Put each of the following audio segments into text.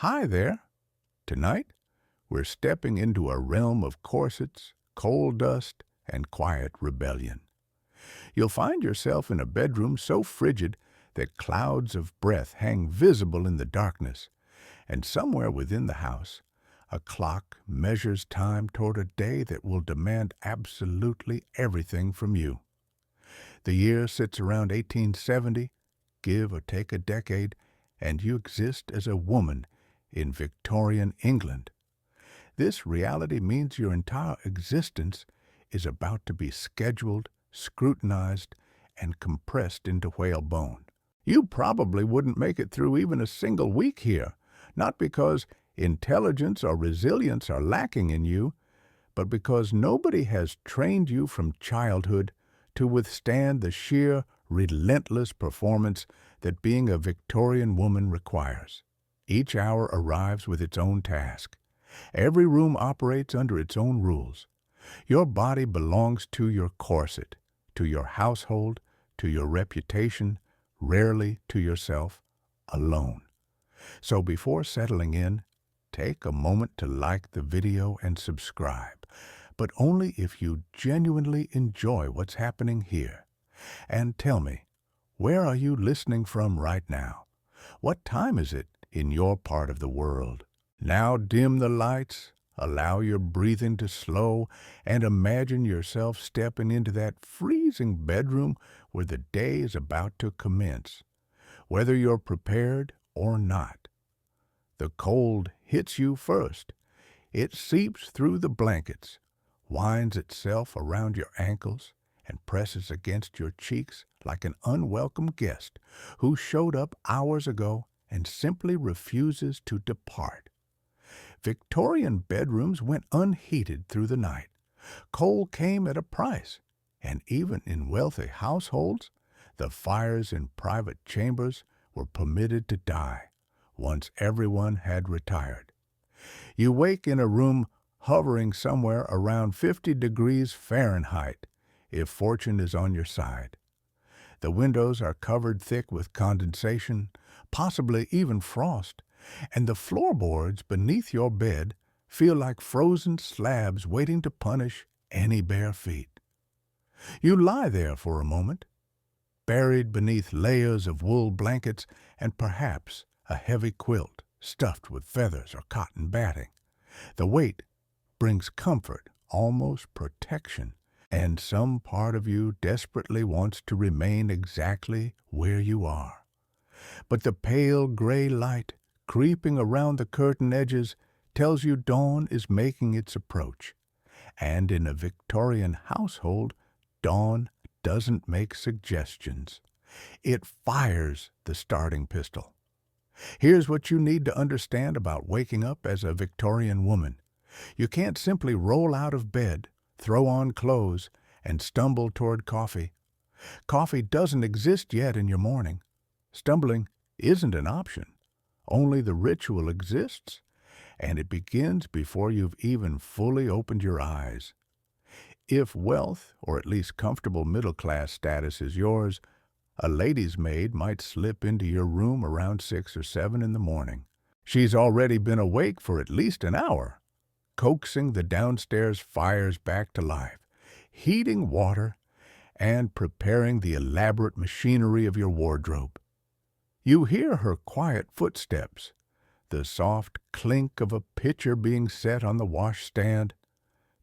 Hi there. Tonight, we're stepping into a realm of corsets, coal dust, and quiet rebellion. You'll find yourself in a bedroom so frigid that clouds of breath hang visible in the darkness, and somewhere within the house, a clock measures time toward a day that will demand absolutely everything from you. The year sits around 1870, give or take a decade, and you exist as a woman in Victorian England. This reality means your entire existence is about to be scheduled, scrutinized, and compressed into whalebone. You probably wouldn't make it through even a single week here, not because intelligence or resilience are lacking in you, but because nobody has trained you from childhood to withstand the sheer, relentless performance that being a Victorian woman requires. Each hour arrives with its own task. Every room operates under its own rules. Your body belongs to your corset, to your household, to your reputation, rarely to yourself, alone. So before settling in, take a moment to like the video and subscribe, but only if you genuinely enjoy what's happening here. And tell me, where are you listening from right now? What time is it in your part of the world? Now dim the lights, allow your breathing to slow, and imagine yourself stepping into that freezing bedroom where the day is about to commence. Whether you're prepared or not, the cold hits you first. It seeps through the blankets, winds itself around your ankles, and presses against your cheeks like an unwelcome guest who showed up hours ago and simply refuses to depart. Victorian bedrooms went unheated through the night. Coal came at a price, and even in wealthy households, the fires in private chambers were permitted to die once everyone had retired. You wake in a room hovering somewhere around 50 degrees Fahrenheit, if fortune is on your side. The windows are covered thick with condensation, possibly even frost, and the floorboards beneath your bed feel like frozen slabs waiting to punish any bare feet. You lie there for a moment, buried beneath layers of wool blankets and perhaps a heavy quilt stuffed with feathers or cotton batting. The weight brings comfort, almost protection, and some part of you desperately wants to remain exactly where you are. But the pale gray light creeping around the curtain edges tells you dawn is making its approach. And in a Victorian household, dawn doesn't make suggestions. It fires the starting pistol. Here's what you need to understand about waking up as a Victorian woman. You can't simply roll out of bed, throw on clothes, and stumble toward coffee. Coffee doesn't exist yet in your morning. Stumbling isn't an option. Only the ritual exists, and it begins before you've even fully opened your eyes. If wealth, or at least comfortable middle-class status is yours, a lady's maid might slip into your room around 6 or 7 in the morning. She's already been awake for at least an hour, coaxing the downstairs fires back to life, heating water, and preparing the elaborate machinery of your wardrobe. You hear her quiet footsteps, the soft clink of a pitcher being set on the washstand,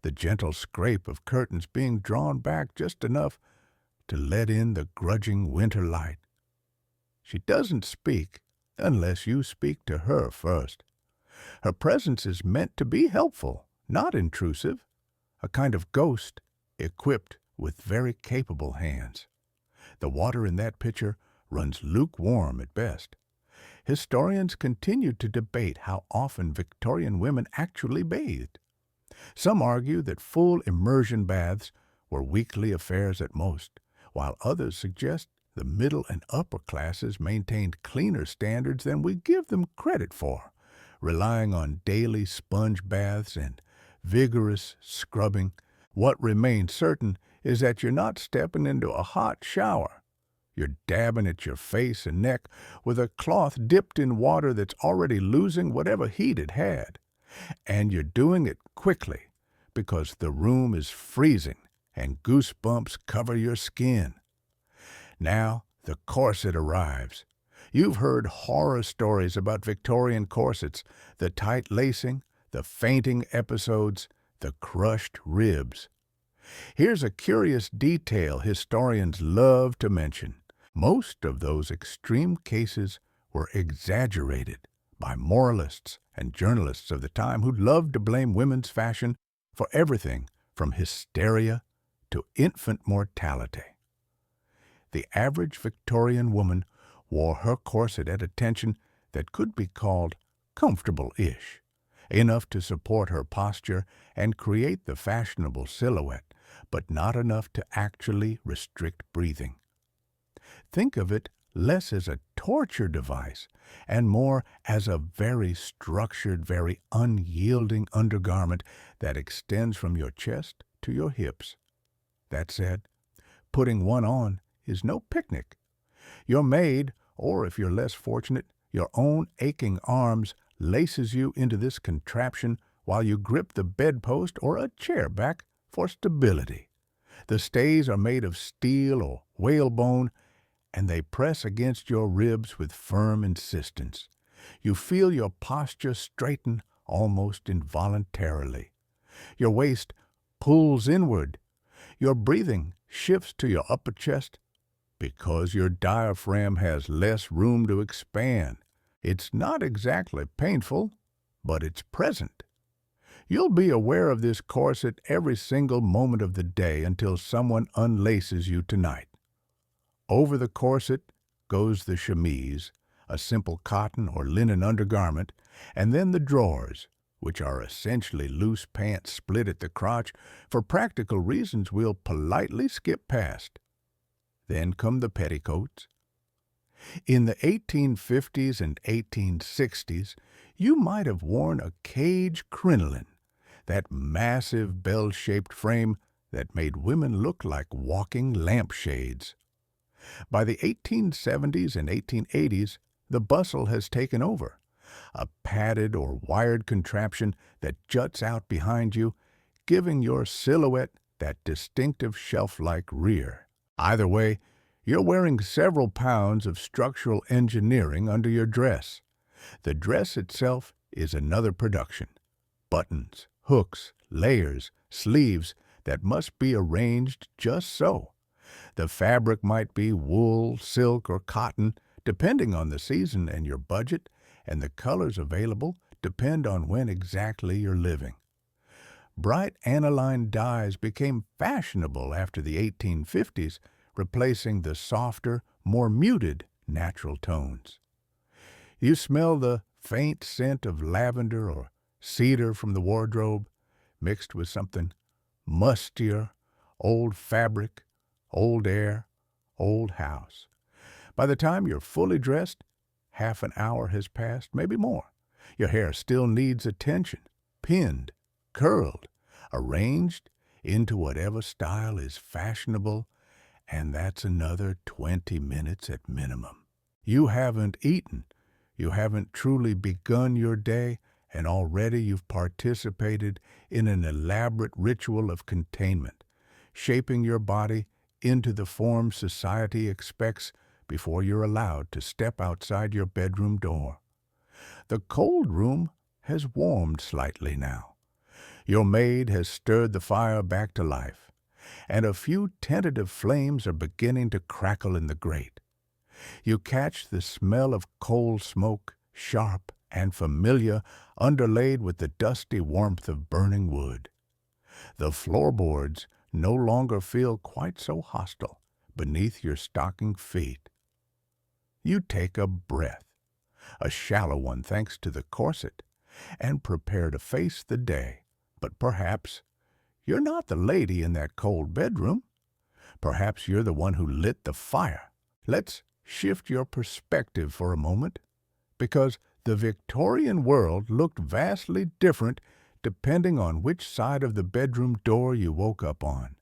the gentle scrape of curtains being drawn back just enough to let in the grudging winter light. She doesn't speak unless you speak to her first. Her presence is meant to be helpful, not intrusive, a kind of ghost equipped with very capable hands. The water in that pitcher runs lukewarm at best. Historians continue to debate how often Victorian women actually bathed. Some argue that full immersion baths were weekly affairs at most, while others suggest the middle and upper classes maintained cleaner standards than we give them credit for, relying on daily sponge baths and vigorous scrubbing. What remains certain is that you're not stepping into a hot shower. You're dabbing at your face and neck with a cloth dipped in water that's already losing whatever heat it had. And you're doing it quickly because the room is freezing and goosebumps cover your skin. Now the corset arrives. You've heard horror stories about Victorian corsets, the tight lacing, the fainting episodes, the crushed ribs. Here's a curious detail historians love to mention. Most of those extreme cases were exaggerated by moralists and journalists of the time who loved to blame women's fashion for everything from hysteria to infant mortality. The average Victorian woman wore her corset at a tension that could be called comfortable-ish, enough to support her posture and create the fashionable silhouette, but not enough to actually restrict breathing. Think of it less as a torture device and more as a very structured, very unyielding undergarment that extends from your chest to your hips. That said, putting one on is no picnic. Your maid, or if you're less fortunate, your own aching arms, laces you into this contraption while you grip the bedpost or a chair back for stability. The stays are made of steel or whalebone, and they press against your ribs with firm insistence. You feel your posture straighten almost involuntarily. Your waist pulls inward. Your breathing shifts to your upper chest because your diaphragm has less room to expand. It's not exactly painful, but it's present. You'll be aware of this corset every single moment of the day until someone unlaces you tonight. Over the corset goes the chemise, a simple cotton or linen undergarment, and then the drawers, which are essentially loose pants split at the crotch for practical reasons we'll politely skip past. Then come the petticoats. In the 1850s and 1860s, you might have worn a cage crinoline, that massive bell-shaped frame that made women look like walking lampshades. By the 1870s and 1880s, the bustle has taken over, a padded or wired contraption that juts out behind you, giving your silhouette that distinctive shelf-like rear. Either way, you're wearing several pounds of structural engineering under your dress. The dress itself is another production. Buttons, hooks, layers, sleeves that must be arranged just so. The fabric might be wool, silk, or cotton, depending on the season and your budget, and the colors available depend on when exactly you're living. Bright aniline dyes became fashionable after the 1850s, replacing the softer, more muted natural tones. You smell the faint scent of lavender or cedar from the wardrobe, mixed with something mustier, old fabric, old air, old house. By the time you're fully dressed, half an hour has passed, maybe more. Your hair still needs attention, pinned, curled, arranged into whatever style is fashionable, and that's another 20 minutes at minimum. You haven't eaten, you haven't truly begun your day, and already you've participated in an elaborate ritual of containment, shaping your body into the form society expects before you're allowed to step outside your bedroom door. The cold room has warmed slightly now. Your maid has stirred the fire back to life, and a few tentative flames are beginning to crackle in the grate. You catch the smell of coal smoke, sharp and familiar, underlaid with the dusty warmth of burning wood. The floorboards no longer feel quite so hostile beneath your stocking feet. You take a breath, a shallow one thanks to the corset, and prepare to face the day. But perhaps you're not the lady in that cold bedroom. Perhaps you're the one who lit the fire. Let's shift your perspective for a moment, because the Victorian world looked vastly different depending on which side of the bedroom door you woke up on.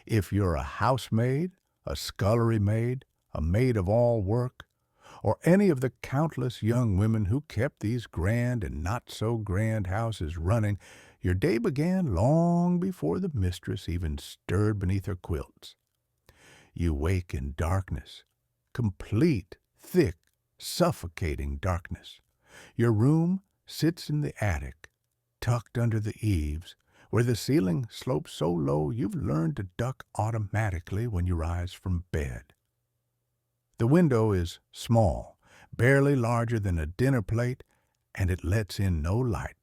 If you're a housemaid, a scullery maid, a maid-of-all-work, or any of the countless young women who kept these grand and not-so-grand houses running, your day began long before the mistress even stirred beneath her quilts. You wake in darkness, complete, thick, suffocating darkness. Your room sits in the attic, tucked under the eaves, where the ceiling slopes so low you've learned to duck automatically when you rise from bed. The window is small, barely larger than a dinner plate, and it lets in no light,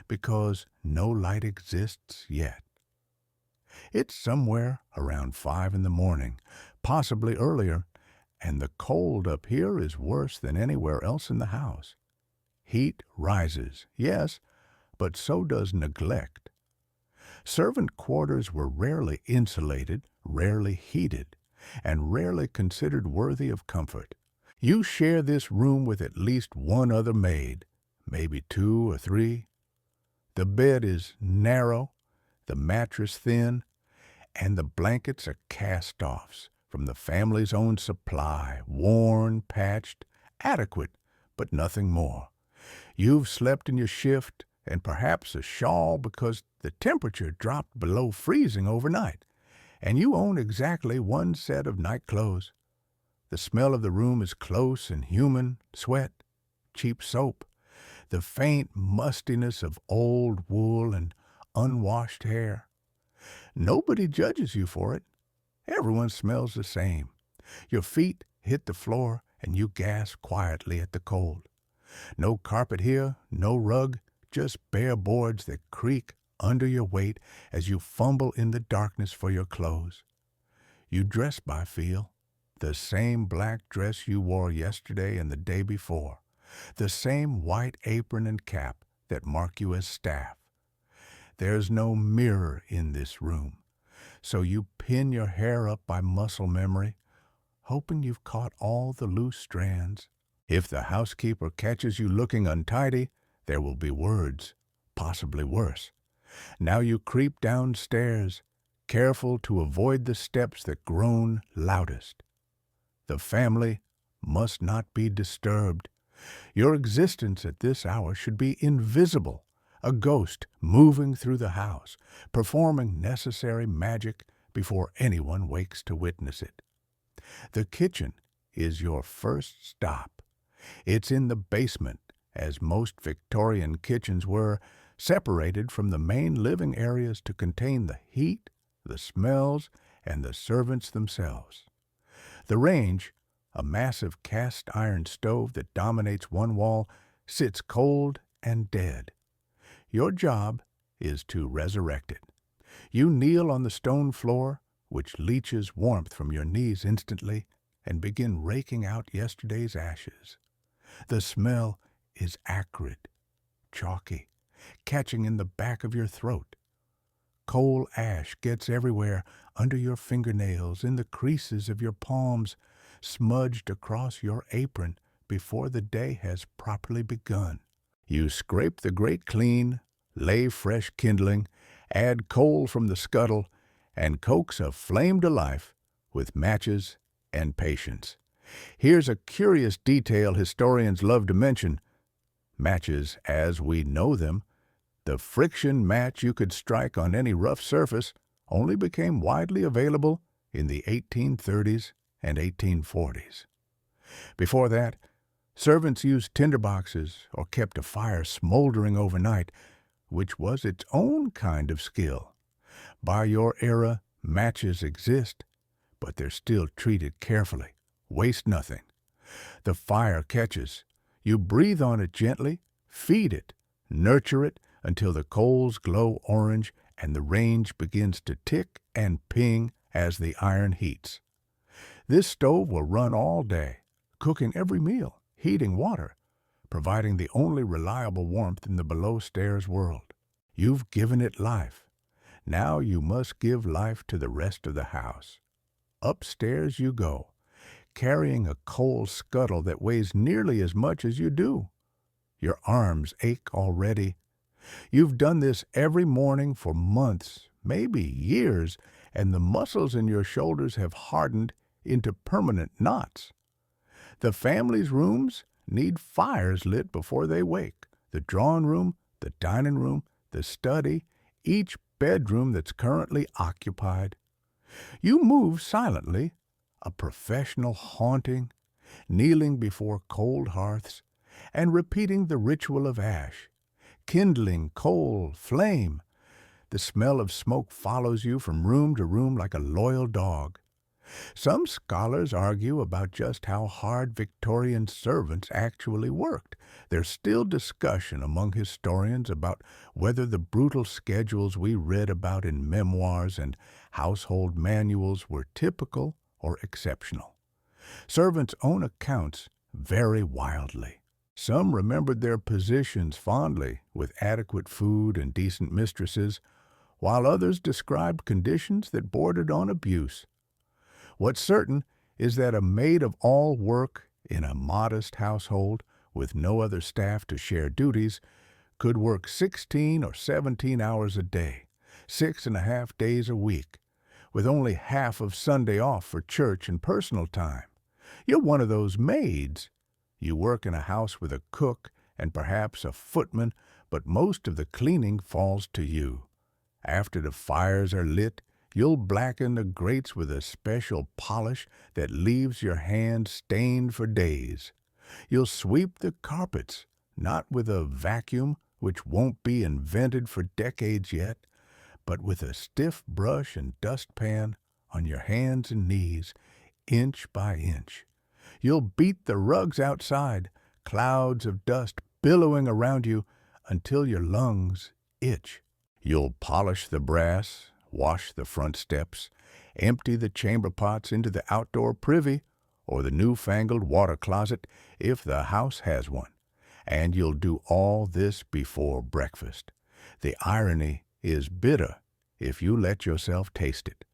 because no light exists yet. It's somewhere around 5 in the morning, possibly earlier, and the cold up here is worse than anywhere else in the house. Heat rises, yes, but so does neglect. Servant quarters were rarely insulated, rarely heated, and rarely considered worthy of comfort. You share this room with at least one other maid, maybe 2 or 3. The bed is narrow, the mattress thin, and the blankets are cast-offs from the family's own supply, worn, patched, adequate, but nothing more. You've slept in your shift and perhaps a shawl because the temperature dropped below freezing overnight, and you own exactly one set of night clothes. The smell of the room is close and human, sweat, cheap soap, the faint mustiness of old wool and unwashed hair. Nobody judges you for it. Everyone smells the same. Your feet hit the floor and you gasp quietly at the cold. No carpet here, no rug, just bare boards that creak under your weight as you fumble in the darkness for your clothes. You dress by feel, the same black dress you wore yesterday and the day before, the same white apron and cap that mark you as staff. There's no mirror in this room, so you pin your hair up by muscle memory, hoping you've caught all the loose strands. If the housekeeper catches you looking untidy, there will be words, possibly worse. Now you creep downstairs, careful to avoid the steps that groan loudest. The family must not be disturbed. Your existence at this hour should be invisible, a ghost moving through the house, performing necessary magic before anyone wakes to witness it. The kitchen is your first stop. It's in the basement, as most Victorian kitchens were, separated from the main living areas to contain the heat, the smells, and the servants themselves. The range, a massive cast-iron stove that dominates one wall, sits cold and dead. Your job is to resurrect it. You kneel on the stone floor, which leaches warmth from your knees instantly, and begin raking out yesterday's ashes. The smell is acrid, chalky, catching in the back of your throat. Coal ash gets everywhere, under your fingernails, in the creases of your palms, smudged across your apron before the day has properly begun. You scrape the grate clean, lay fresh kindling, add coal from the scuttle, and coax a flame to life with matches and patience. Here's a curious detail historians love to mention. Matches as we know them, the friction match you could strike on any rough surface, only became widely available in the 1830s and 1840s. Before that, servants used tinderboxes or kept a fire smoldering overnight, which was its own kind of skill. By your era, matches exist, but they're still treated carefully. Waste nothing. The fire catches. You breathe on it gently, feed it, nurture it until the coals glow orange and the range begins to tick and ping as the iron heats. This stove will run all day, cooking every meal, heating water, providing the only reliable warmth in the below-stairs world. You've given it life. Now you must give life to the rest of the house. Upstairs you go, carrying a coal scuttle that weighs nearly as much as you do. Your arms ache already. You've done this every morning for months, maybe years, and the muscles in your shoulders have hardened into permanent knots. The family's rooms need fires lit before they wake. The drawing room, the dining room, the study, each bedroom that's currently occupied. You move silently, a professional haunting, kneeling before cold hearths, and repeating the ritual of ash, kindling coal, flame. The smell of smoke follows you from room to room like a loyal dog. Some scholars argue about just how hard Victorian servants actually worked. There's still discussion among historians about whether the brutal schedules we read about in memoirs and household manuals were typical or exceptional. Servants' own accounts vary wildly. Some remembered their positions fondly, with adequate food and decent mistresses, while others described conditions that bordered on abuse. What's certain is that a maid-of-all-work in a modest household with no other staff to share duties could work 16 or 17 hours a day, 6.5 days a week, with only half of Sunday off for church and personal time. You're one of those maids. You work in a house with a cook and perhaps a footman, but most of the cleaning falls to you. After the fires are lit, you'll blacken the grates with a special polish that leaves your hands stained for days. You'll sweep the carpets, not with a vacuum, which won't be invented for decades yet, but with a stiff brush and dustpan on your hands and knees, inch by inch. You'll beat the rugs outside, clouds of dust billowing around you until your lungs itch. You'll polish the brass, wash the front steps, empty the chamber pots into the outdoor privy or the newfangled water closet if the house has one. And you'll do all this before breakfast. The irony is bitter if you let yourself taste it.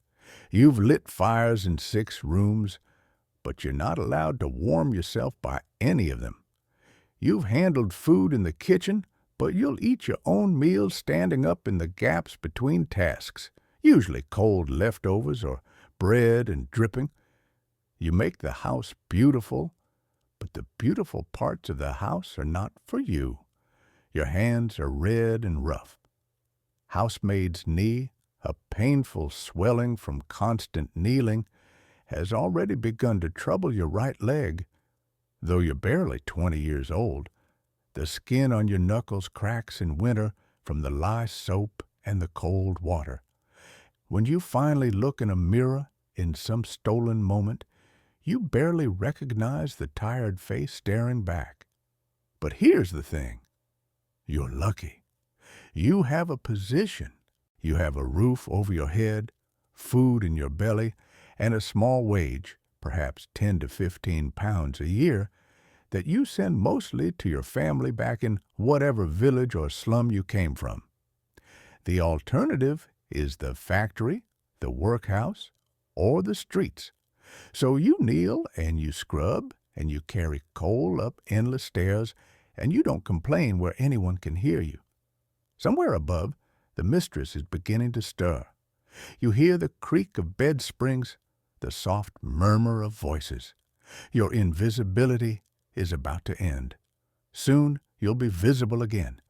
You've lit fires in 6 rooms, but you're not allowed to warm yourself by any of them. You've handled food in the kitchen, but you'll eat your own meals standing up in the gaps between tasks, usually cold leftovers or bread and dripping. You make the house beautiful, but the beautiful parts of the house are not for you. Your hands are red and rough. Housemaid's knee, a painful swelling from constant kneeling, has already begun to trouble your right leg. Though you're barely 20 years old, the skin on your knuckles cracks in winter from the lye soap and the cold water. When you finally look in a mirror in some stolen moment, you barely recognize the tired face staring back. But here's the thing. You're lucky. You have a position. You have a roof over your head, food in your belly, and a small wage, perhaps 10 to 15 pounds a year, that you send mostly to your family back in whatever village or slum you came from. The alternative is the factory, the workhouse, or the streets. So you kneel and you scrub and you carry coal up endless stairs, and you don't complain where anyone can hear you. Somewhere above, the mistress is beginning to stir. You hear the creak of bed springs, the soft murmur of voices. Your invisibility is about to end. Soon you'll be visible again,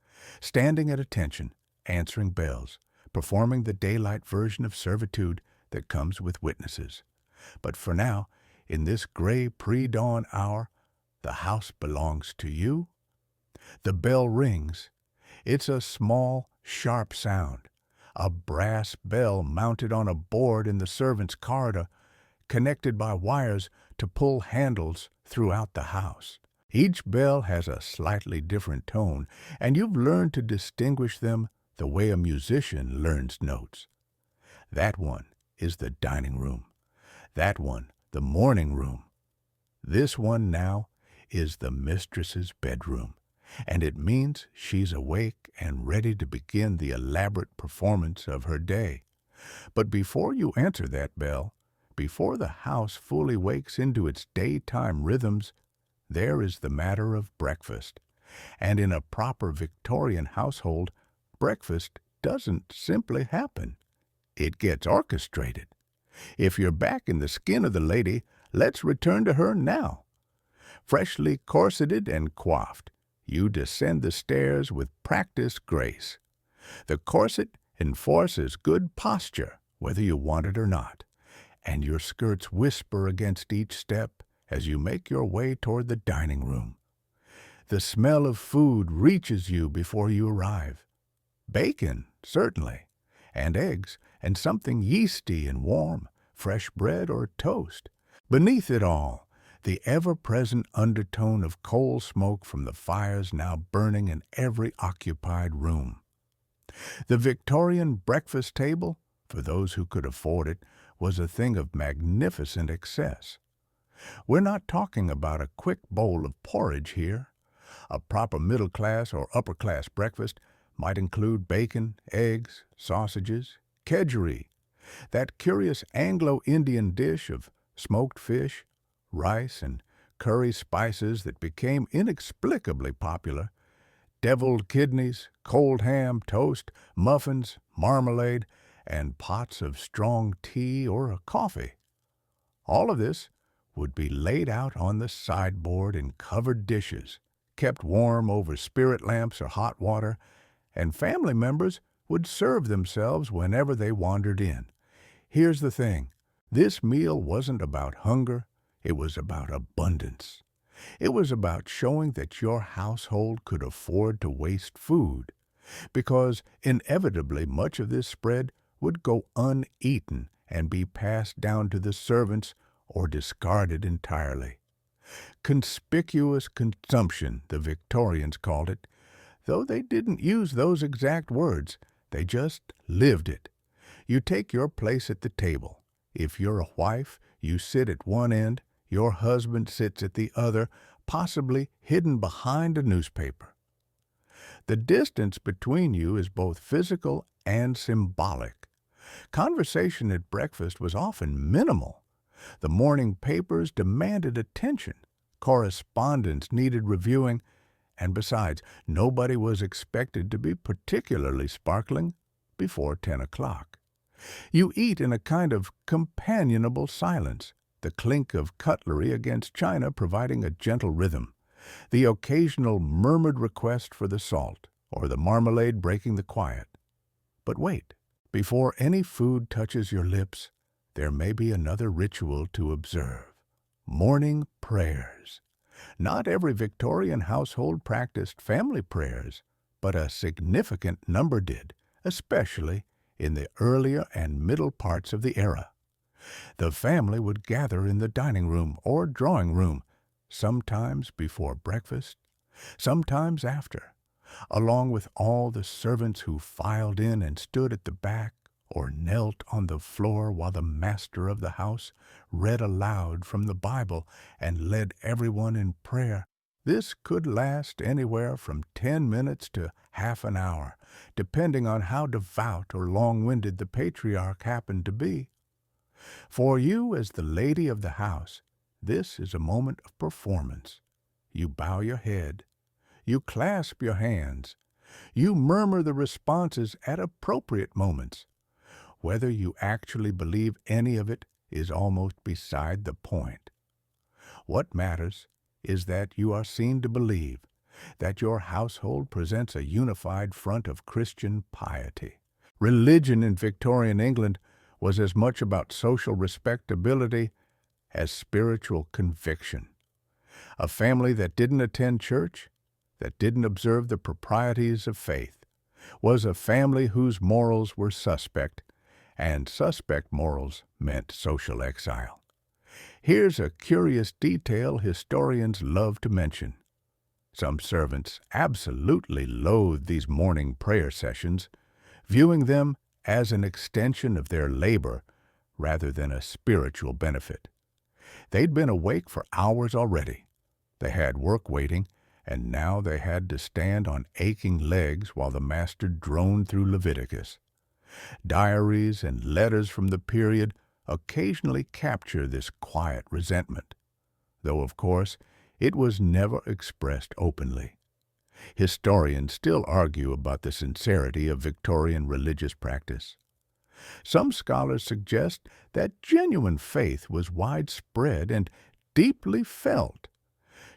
standing at attention, answering bells, performing the daylight version of servitude that comes with witnesses. But for now, in this gray pre-dawn hour, the house belongs to you. The bell rings. It's a small, sharp sound, a brass bell mounted on a board in the servants' corridor, connected by wires to pull handles throughout the house. Each bell has a slightly different tone, and you've learned to distinguish them the way a musician learns notes. That one is the dining room. That one, the morning room. This one now is the mistress's bedroom, and it means she's awake and ready to begin the elaborate performance of her day. But before you answer that bell, before the house fully wakes into its daytime rhythms, there is the matter of breakfast. And in a proper Victorian household, breakfast doesn't simply happen. It gets orchestrated. If you're back in the skin of the lady, let's return to her now. Freshly corseted and coiffed, you descend the stairs with practiced grace. The corset enforces good posture, whether you want it or not, and your skirts whisper against each step as you make your way toward the dining room. The smell of food reaches you before you arrive. Bacon, certainly, and eggs, and something yeasty and warm, fresh bread or toast. Beneath it all, the ever-present undertone of coal smoke from the fires now burning in every occupied room. The Victorian breakfast table, for those who could afford it, was a thing of magnificent excess. We're not talking about a quick bowl of porridge here. A proper middle-class or upper-class breakfast might include bacon, eggs, sausages, kedgeree, that curious Anglo-Indian dish of smoked fish, rice, and curry spices that became inexplicably popular, deviled kidneys, cold ham, toast, muffins, marmalade, and pots of strong tea or coffee. All of this would be laid out on the sideboard in covered dishes, kept warm over spirit lamps or hot water, and family members would serve themselves whenever they wandered in. Here's the thing. This meal wasn't about hunger. It was about abundance. It was about showing that your household could afford to waste food, because inevitably much of this spread would go uneaten and be passed down to the servants or discarded entirely. Conspicuous consumption, the Victorians called it, though they didn't use those exact words. They just lived it. You take your place at the table. If you're a wife, you sit at one end, your husband sits at the other, possibly hidden behind a newspaper. The distance between you is both physical and symbolic. Conversation at breakfast was often minimal. The morning papers demanded attention. Correspondence needed reviewing, and besides, nobody was expected to be particularly sparkling before 10 o'clock. You eat in a kind of companionable silence, the clink of cutlery against china providing a gentle rhythm, the occasional murmured request for the salt, or the marmalade breaking the quiet. But wait, before any food touches your lips, there may be another ritual to observe. Morning prayers. Not every Victorian household practiced family prayers, but a significant number did, especially in the earlier and middle parts of the era. The family would gather in the dining room or drawing room, sometimes before breakfast, sometimes after, along with all the servants who filed in and stood at the back or knelt on the floor while the master of the house read aloud from the Bible and led everyone in prayer. This could last anywhere from 10 minutes to half an hour, depending on how devout or long-winded the patriarch happened to be. For you, as the lady of the house, this is a moment of performance. You bow your head. You clasp your hands. You murmur the responses at appropriate moments. Whether you actually believe any of it is almost beside the point. What matters is that you are seen to believe, that your household presents a unified front of Christian piety. Religion in Victorian England was as much about social respectability as spiritual conviction. A family that didn't attend church, that didn't observe the proprieties of faith, was a family whose morals were suspect, and suspect morals meant social exile. Here's a curious detail historians love to mention. Some servants absolutely loathed these morning prayer sessions, viewing them as an extension of their labor rather than a spiritual benefit. They'd been awake for hours already. They had work waiting, and now they had to stand on aching legs while the master droned through Leviticus. Diaries and letters from the period occasionally capture this quiet resentment, though, of course, it was never expressed openly. Historians still argue about the sincerity of Victorian religious practice. Some scholars suggest that genuine faith was widespread and deeply felt,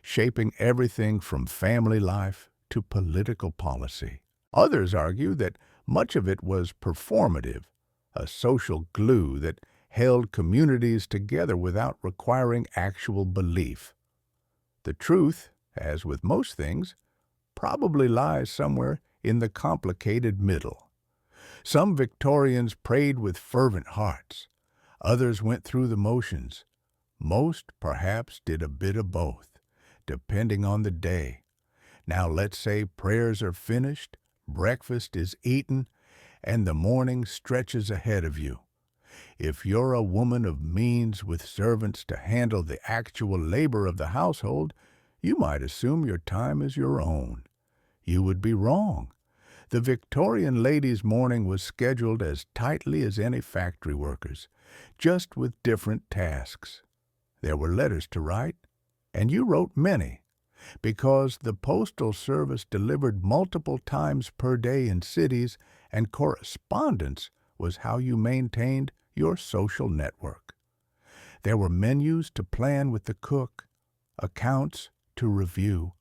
shaping everything from family life to political policy. Others argue that much of it was performative, a social glue that held communities together without requiring actual belief. The truth, as with most things, probably lies somewhere in the complicated middle. Some Victorians prayed with fervent hearts. Others went through the motions. Most, perhaps, did a bit of both, depending on the day. Now let's say prayers are finished, breakfast is eaten, and the morning stretches ahead of you. If you're a woman of means with servants to handle the actual labor of the household, you might assume your time is your own. You would be wrong. The Victorian lady's morning was scheduled as tightly as any factory worker's, just with different tasks. There were letters to write, and you wrote many, because the postal service delivered multiple times per day in cities, and correspondence was how you maintained your social network. There were menus to plan with the cook, accounts to review,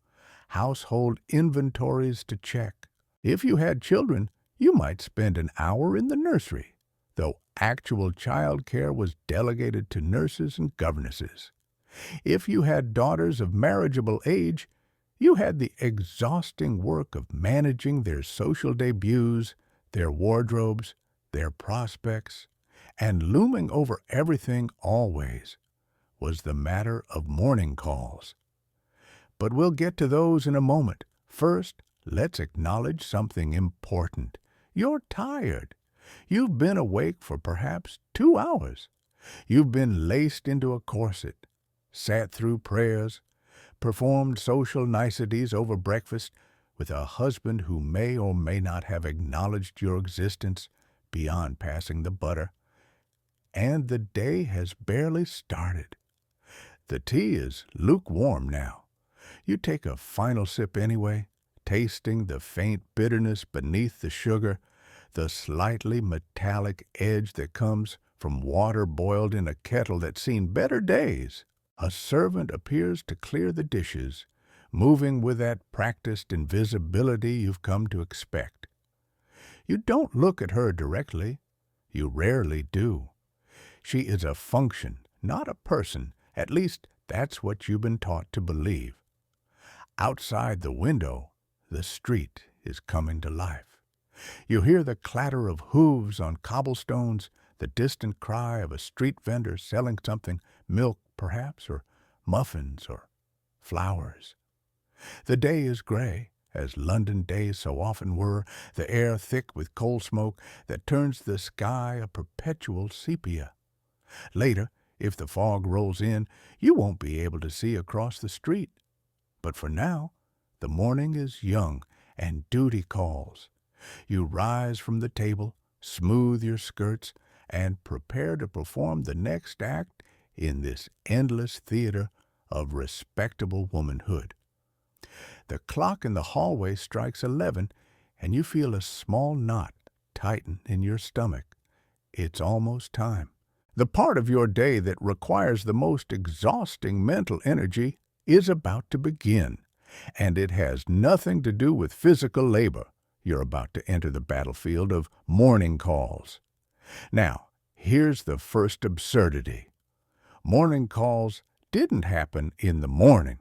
household inventories to check. If you had children, you might spend an hour in the nursery, though actual child care was delegated to nurses and governesses. If you had daughters of marriageable age, you had the exhausting work of managing their social debuts, their wardrobes, their prospects, and looming over everything always was the matter of morning calls. But we'll get to those in a moment. First, let's acknowledge something important. You're tired. You've been awake for perhaps 2 hours. You've been laced into a corset, sat through prayers, performed social niceties over breakfast with a husband who may or may not have acknowledged your existence beyond passing the butter. And the day has barely started. The tea is lukewarm now. You take a final sip anyway, tasting the faint bitterness beneath the sugar, the slightly metallic edge that comes from water boiled in a kettle that's seen better days. A servant appears to clear the dishes, moving with that practiced invisibility you've come to expect. You don't look at her directly. You rarely do. She is a function, not a person. At least that's what you've been taught to believe. Outside the window, the street is coming to life. You hear the clatter of hooves on cobblestones, the distant cry of a street vendor selling something, milk perhaps, or muffins, or flowers. The day is gray, as London days so often were, the air thick with coal smoke that turns the sky a perpetual sepia. Later, if the fog rolls in, you won't be able to see across the street. But for now, the morning is young, and duty calls. You rise from the table, smooth your skirts, and prepare to perform the next act in this endless theater of respectable womanhood. The clock in the hallway strikes 11, and you feel a small knot tighten in your stomach. It's almost time. The part of your day that requires the most exhausting mental energy is about to begin, and it has nothing to do with physical labor. You're about to enter the battlefield of morning calls. Now, here's the first absurdity. Morning calls didn't happen in the morning.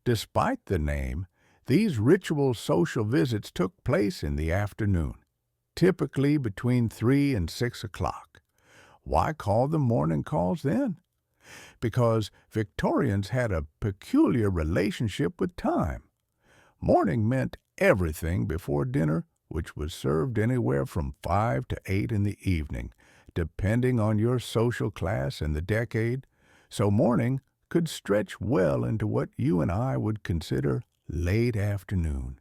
Despite the name, these ritual social visits took place in the afternoon, typically between 3 and 6 o'clock. Why call them morning calls then? Because Victorians had a peculiar relationship with time. Morning meant everything before dinner, which was served anywhere from 5 to 8 in the evening, depending on your social class and the decade, so morning could stretch well into what you and I would consider late afternoon.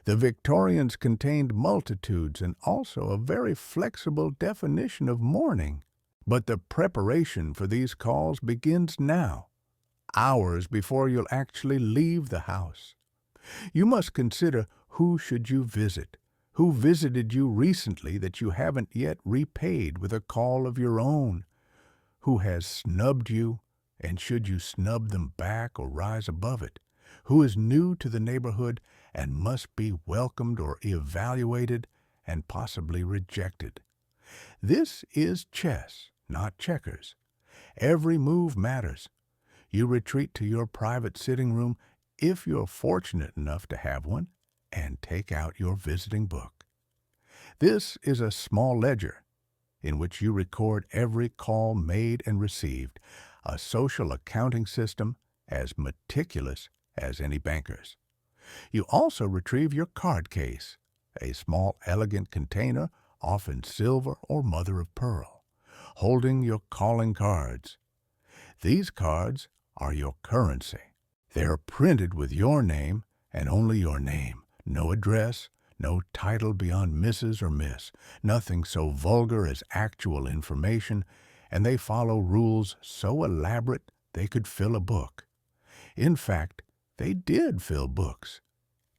The Victorians contained multitudes and also a very flexible definition of morning. But the preparation for these calls begins now, hours before you'll actually leave the house. You must consider who should you visit, Who visited you recently that you haven't yet repaid with a call of your own? Who has snubbed you, and should you snub them back or rise above it? Who is new to the neighborhood and must be welcomed or evaluated and possibly rejected? This is chess, not checkers. Every move matters. You retreat to your private sitting room, if you're fortunate enough to have one, and take out your visiting book. This is a small ledger in which you record every call made and received, a social accounting system as meticulous as any banker's. You also retrieve your card case, a small elegant container, often silver or mother of pearl, holding your calling cards. These cards are your currency. They're printed with your name and only your name. No address, no title beyond Mrs. or Miss, nothing so vulgar as actual information, and they follow rules so elaborate they could fill a book. In fact, they did fill books.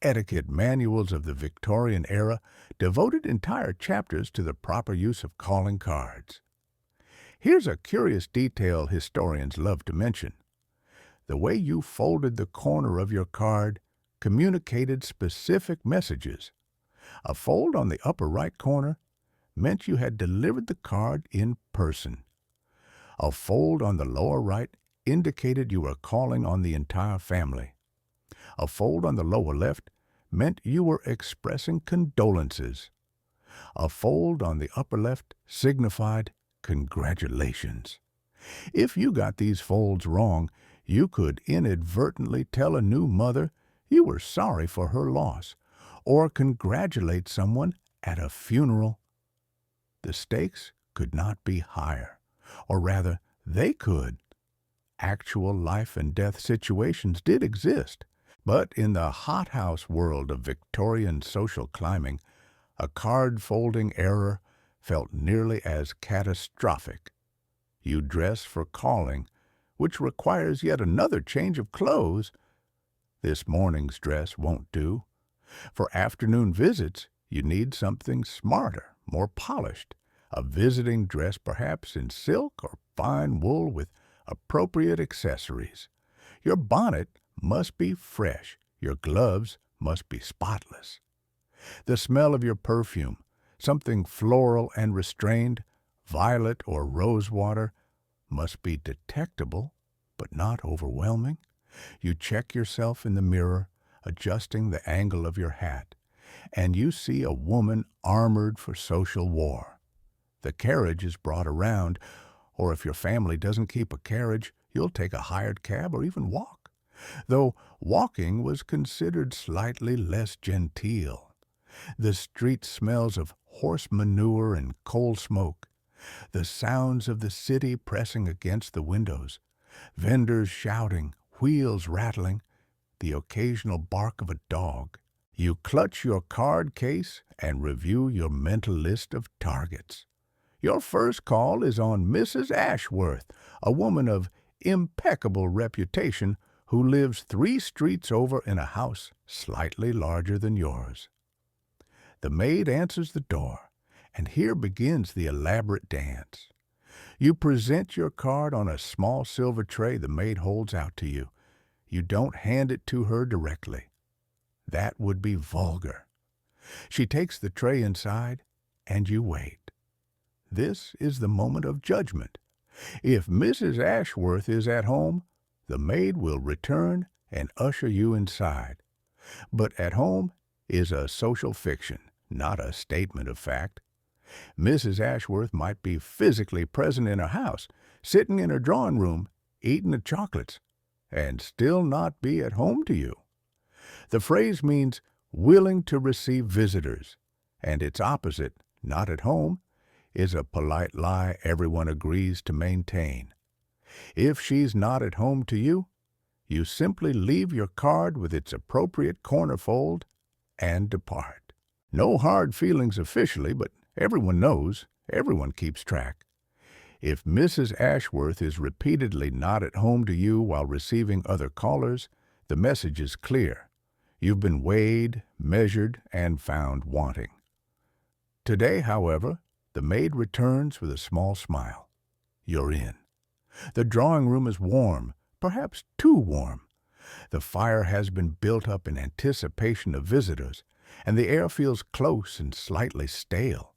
Etiquette manuals of the Victorian era devoted entire chapters to the proper use of calling cards. Here's a curious detail historians love to mention. The way you folded the corner of your card communicated specific messages. A fold on the upper right corner meant you had delivered the card in person. A fold on the lower right indicated you were calling on the entire family. A fold on the lower left meant you were expressing condolences. A fold on the upper left signified congratulations. If you got these folds wrong, you could inadvertently tell a new mother you were sorry for her loss, or congratulate someone at a funeral. The stakes could not be higher, or rather, they could. Actual life and death situations did exist, but in the hothouse world of Victorian social climbing, a card-folding error felt nearly as catastrophic. You dress for calling, which requires yet another change of clothes. This morning's dress won't do. For afternoon visits, you need something smarter, more polished, a visiting dress perhaps in silk or fine wool with appropriate accessories. Your bonnet must be fresh. Your gloves must be spotless. The smell of your perfume, something floral and restrained, violet or rose water, must be detectable but not overwhelming. You check yourself in the mirror, adjusting the angle of your hat, and you see a woman armored for social war. The carriage is brought around, or if your family doesn't keep a carriage, you'll take a hired cab or even walk, though walking was considered slightly less genteel. The street smells of horse manure and coal smoke, the sounds of the city pressing against the windows, vendors shouting, wheels rattling, the occasional bark of a dog. You clutch your card case and review your mental list of targets. Your first call is on Mrs. Ashworth, a woman of impeccable reputation who lives 3 streets over in a house slightly larger than yours. The maid answers the door, and here begins the elaborate dance. You present your card on a small silver tray the maid holds out to you. You don't hand it to her directly. That would be vulgar. She takes the tray inside, and you wait. This is the moment of judgment. If Mrs. Ashworth is at home, the maid will return and usher you inside. But at home is a social fiction, not a statement of fact. Mrs. Ashworth might be physically present in her house, sitting in her drawing room, eating the chocolates, and still not be at home to you. The phrase means willing to receive visitors, and its opposite, not at home, is a polite lie everyone agrees to maintain. If she's not at home to you, you simply leave your card with its appropriate corner fold and depart. No hard feelings officially, but everyone knows, everyone keeps track. If Mrs. Ashworth is repeatedly not at home to you while receiving other callers, the message is clear. You've been weighed, measured, and found wanting. Today, however, the maid returns with a small smile. You're in. The drawing room is warm, perhaps too warm. The fire has been built up in anticipation of visitors, and the air feels close and slightly stale.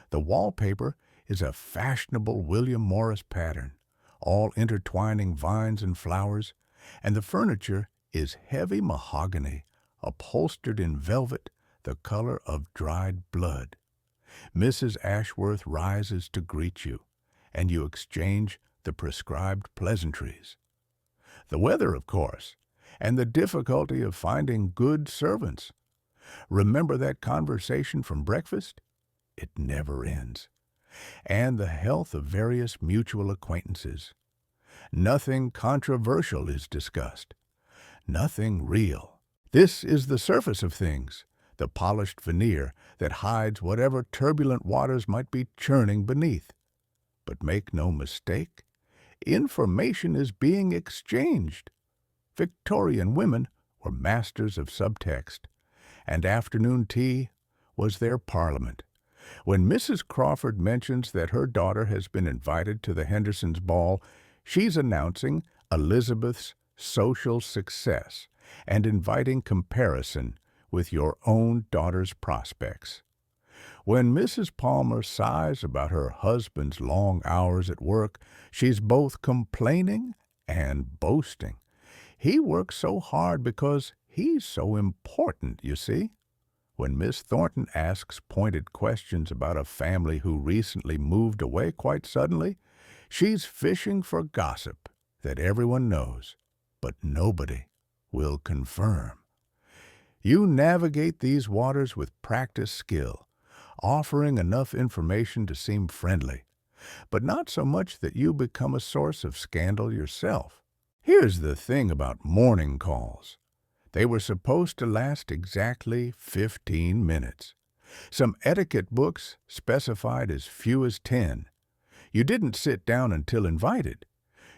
The wallpaper is a fashionable William Morris pattern, all intertwining vines and flowers, and the furniture is heavy mahogany, upholstered in velvet, the color of dried blood. Mrs. Ashworth rises to greet you, and you exchange the prescribed pleasantries. The weather, of course, and the difficulty of finding good servants. Remember that conversation from breakfast? It never ends. And the health of various mutual acquaintances. Nothing controversial is discussed. Nothing real. This is the surface of things, the polished veneer that hides whatever turbulent waters might be churning beneath. But make no mistake, information is being exchanged. Victorian women were masters of subtext, and afternoon tea was their parliament. When Mrs. Crawford mentions that her daughter has been invited to the Hendersons' ball, she's announcing Elizabeth's social success and inviting comparison with your own daughter's prospects. When Mrs. Palmer sighs about her husband's long hours at work, she's both complaining and boasting. He works so hard because he's so important, you see. When Miss Thornton asks pointed questions about a family who recently moved away quite suddenly, she's fishing for gossip that everyone knows, but nobody will confirm. You navigate these waters with practiced skill, offering enough information to seem friendly, but not so much that you become a source of scandal yourself. Here's the thing about morning calls. They were supposed to last exactly 15 minutes. Some etiquette books specified as few as 10. You didn't sit down until invited.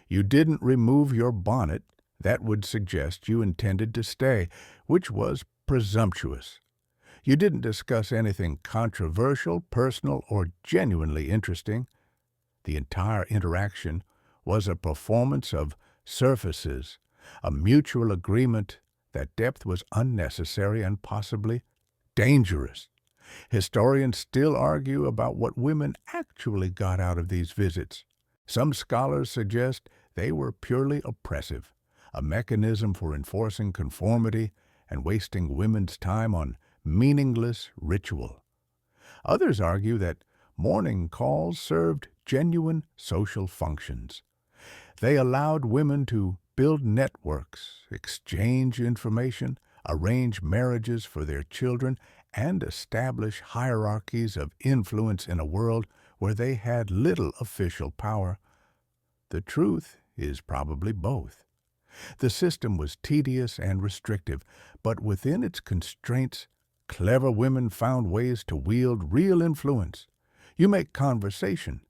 You didn't remove your bonnet. That would suggest you intended to stay, which was presumptuous. You didn't discuss anything controversial, personal, or genuinely interesting. The entire interaction was a performance of surfaces, a mutual agreement that depth was unnecessary and possibly dangerous. Historians still argue about what women actually got out of these visits. Some scholars suggest they were purely oppressive, a mechanism for enforcing conformity and wasting women's time on meaningless ritual. Others argue that morning calls served genuine social functions. They allowed women to build networks, exchange information, arrange marriages for their children, and establish hierarchies of influence in a world where they had little official power. The truth is probably both. The system was tedious and restrictive, but within its constraints, clever women found ways to wield real influence. You make conversation.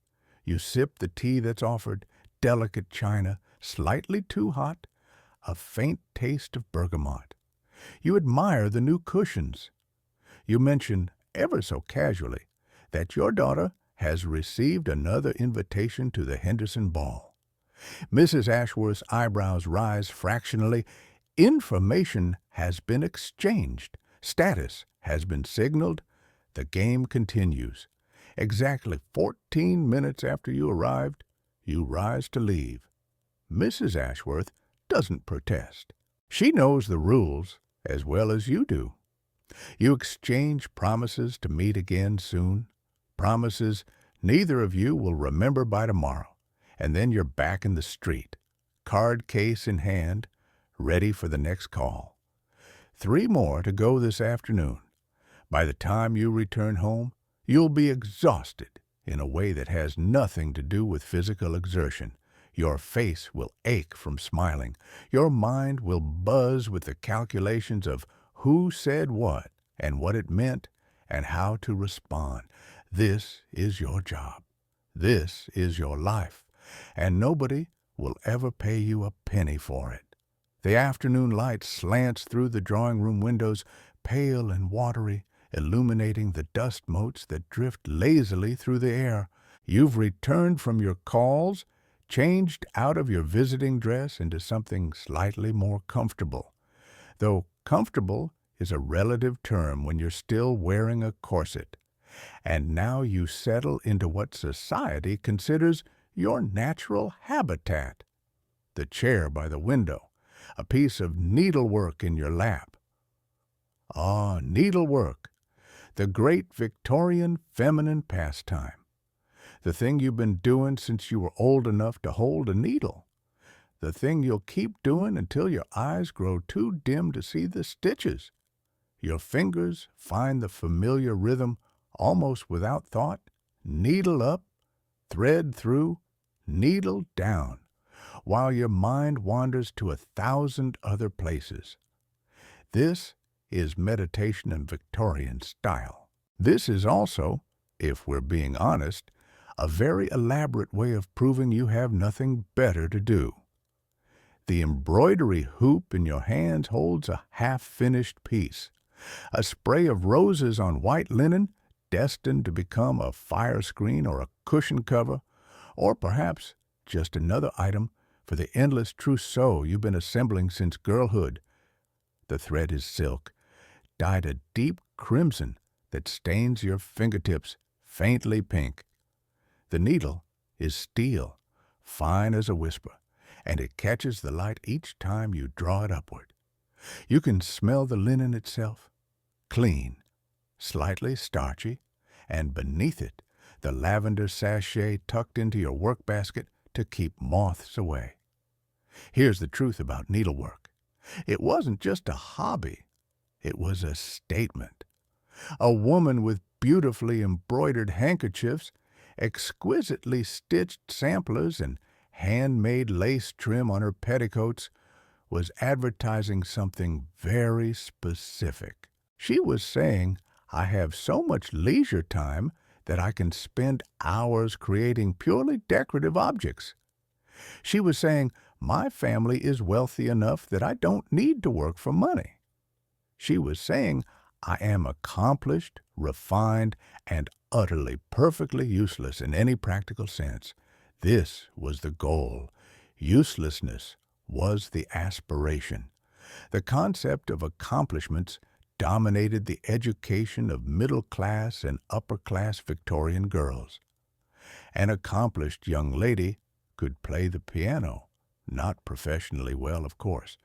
You sip the tea that's offered, delicate china, slightly too hot, a faint taste of bergamot. You admire the new cushions. You mention, ever so casually, that your daughter has received another invitation to the Henderson ball. Mrs. Ashworth's eyebrows rise fractionally. Information has been exchanged. Status has been signaled. The game continues. Exactly 14 minutes after you arrived, you rise to leave. Mrs. Ashworth doesn't protest. She knows the rules as well as you do. You exchange promises to meet again soon, promises neither of you will remember by tomorrow, and then you're back in the street, card case in hand, ready for the next call. 3 more to go this afternoon. By the time you return home, you'll be exhausted in a way that has nothing to do with physical exertion. Your face will ache from smiling. Your mind will buzz with the calculations of who said what and what it meant and how to respond. This is your job. This is your life. And nobody will ever pay you a penny for it. The afternoon light slants through the drawing room windows, pale and watery, illuminating the dust motes that drift lazily through the air. You've returned from your calls, changed out of your visiting dress into something slightly more comfortable. Though comfortable is a relative term when you're still wearing a corset. And now you settle into what society considers your natural habitat. The chair by the window, a piece of needlework in your lap. Ah, needlework, the great Victorian feminine pastime. The thing you've been doing since you were old enough to hold a needle. The thing you'll keep doing until your eyes grow too dim to see the stitches. Your fingers find the familiar rhythm almost without thought. Needle up, thread through, needle down, while your mind wanders to 1,000 other places. This is meditation in Victorian style. This is also, if we're being honest, a very elaborate way of proving you have nothing better to do. The embroidery hoop in your hands holds a half-finished piece, a spray of roses on white linen destined to become a fire screen or a cushion cover, or perhaps just another item for the endless trousseau you've been assembling since girlhood. The thread is silk, dyed a deep crimson that stains your fingertips faintly pink. The needle is steel, fine as a whisper, and it catches the light each time you draw it upward. You can smell the linen itself, clean, slightly starchy, and beneath it, the lavender sachet tucked into your work basket to keep moths away. Here's the truth about needlework. It wasn't just a hobby. It was a statement. A woman with beautifully embroidered handkerchiefs, exquisitely stitched samplers, and handmade lace trim on her petticoats was advertising something very specific. She was saying, I have so much leisure time that I can spend hours creating purely decorative objects. She was saying, my family is wealthy enough that I don't need to work for money. She was saying, I am accomplished, refined, and utterly, perfectly useless in any practical sense. This was the goal. Uselessness was the aspiration. The concept of accomplishments dominated the education of middle-class and upper-class Victorian girls. An accomplished young lady could play the piano, not professionally well, of course,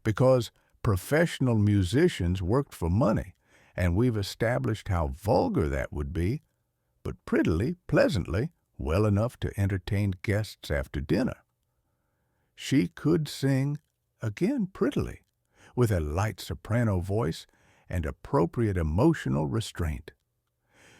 because professional musicians worked for money, and we've established how vulgar that would be, but prettily, pleasantly, well enough to entertain guests after dinner. She could sing, again prettily, with a light soprano voice and appropriate emotional restraint.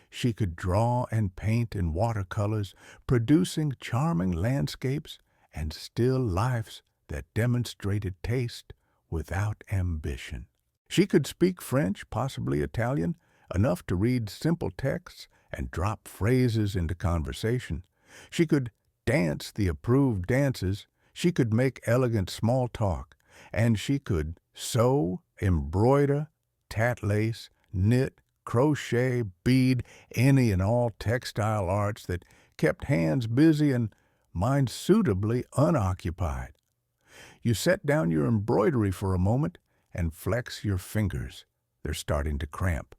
She could draw and paint in watercolors, producing charming landscapes and still lifes that demonstrated taste without ambition. She could speak French, possibly Italian, enough to read simple texts and drop phrases into conversation. She could dance the approved dances. She could make elegant small talk, and she could sew, embroider, tat lace, knit, crochet, bead, any and all textile arts that kept hands busy and minds suitably unoccupied. You set down your embroidery for a moment and flex your fingers. They're starting to cramp.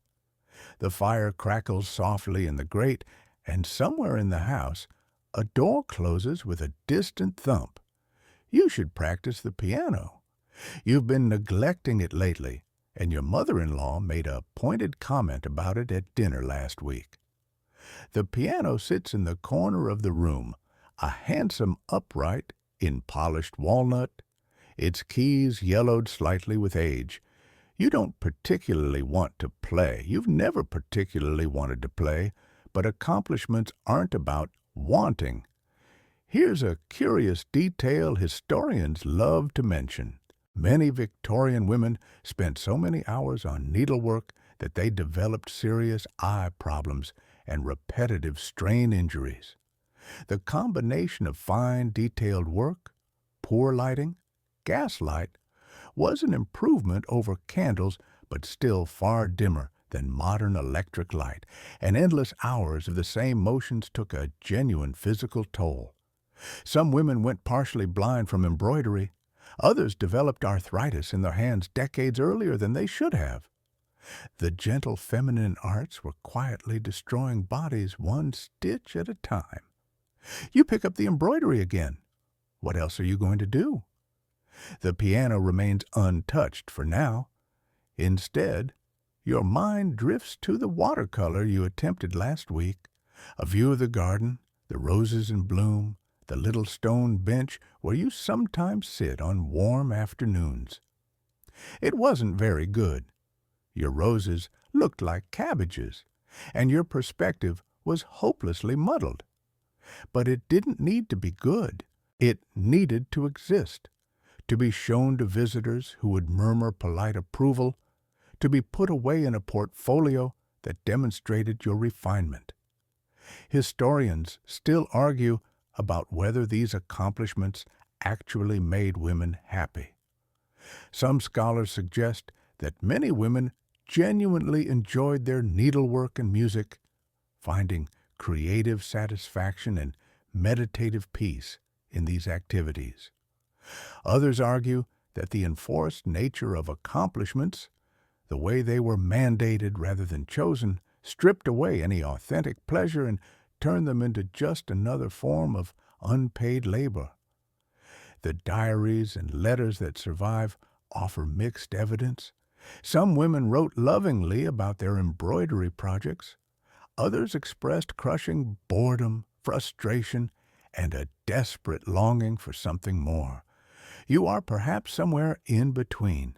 The fire crackles softly in the grate, and somewhere in the house, a door closes with a distant thump. You should practice the piano. You've been neglecting it lately, and your mother-in-law made a pointed comment about it at dinner last week. The piano sits in the corner of the room, a handsome upright in polished walnut, its keys yellowed slightly with age. You don't particularly want to play. You've never particularly wanted to play, but accomplishments aren't about wanting. Here's a curious detail historians love to mention. Many Victorian women spent so many hours on needlework that they developed serious eye problems and repetitive strain injuries. The combination of fine, detailed work, poor lighting, gaslight, was an improvement over candles, but still far dimmer than modern electric light, and endless hours of the same motions took a genuine physical toll. Some women went partially blind from embroidery. Others developed arthritis in their hands decades earlier than they should have. The gentle feminine arts were quietly destroying bodies one stitch at a time. You pick up the embroidery again. What else are you going to do? The piano remains untouched for now. Instead, your mind drifts to the watercolor you attempted last week, a view of the garden, the roses in bloom, the little stone bench where you sometimes sit on warm afternoons. It wasn't very good. Your roses looked like cabbages, and your perspective was hopelessly muddled. But it didn't need to be good. It needed to exist, to be shown to visitors who would murmur polite approval, to be put away in a portfolio that demonstrated your refinement. Historians still argue about whether these accomplishments actually made women happy. Some scholars suggest that many women genuinely enjoyed their needlework and music, finding creative satisfaction and meditative peace in these activities. Others argue that the enforced nature of accomplishments, the way they were mandated rather than chosen, stripped away any authentic pleasure and turned them into just another form of unpaid labor. The diaries and letters that survive offer mixed evidence. Some women wrote lovingly about their embroidery projects. Others expressed crushing boredom, frustration, and a desperate longing for something more. You are perhaps somewhere in between.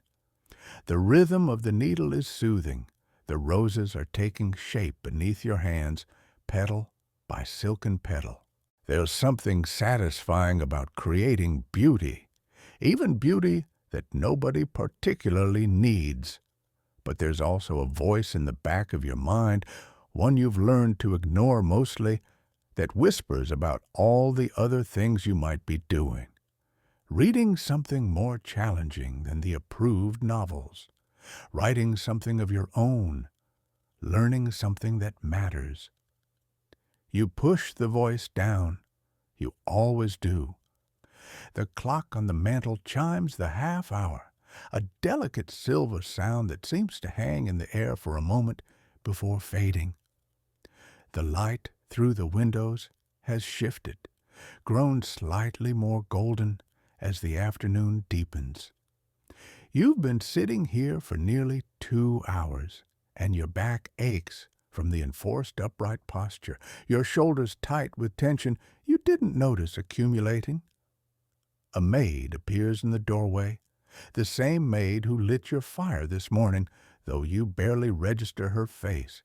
The rhythm of the needle is soothing. The roses are taking shape beneath your hands, petal by silken petal. There's something satisfying about creating beauty, even beauty that nobody particularly needs. But there's also a voice in the back of your mind, one you've learned to ignore mostly, that whispers about all the other things you might be doing. Reading something more challenging than the approved novels. Writing something of your own. Learning something that matters. You push the voice down. You always do. The clock on the mantel chimes the half hour, a delicate silver sound that seems to hang in the air for a moment before fading. The light through the windows has shifted, grown slightly more golden as the afternoon deepens. You've been sitting here for nearly 2 hours, and your back aches from the enforced upright posture, your shoulders tight with tension you didn't notice accumulating. A maid appears in the doorway, the same maid who lit your fire this morning, though you barely register her face.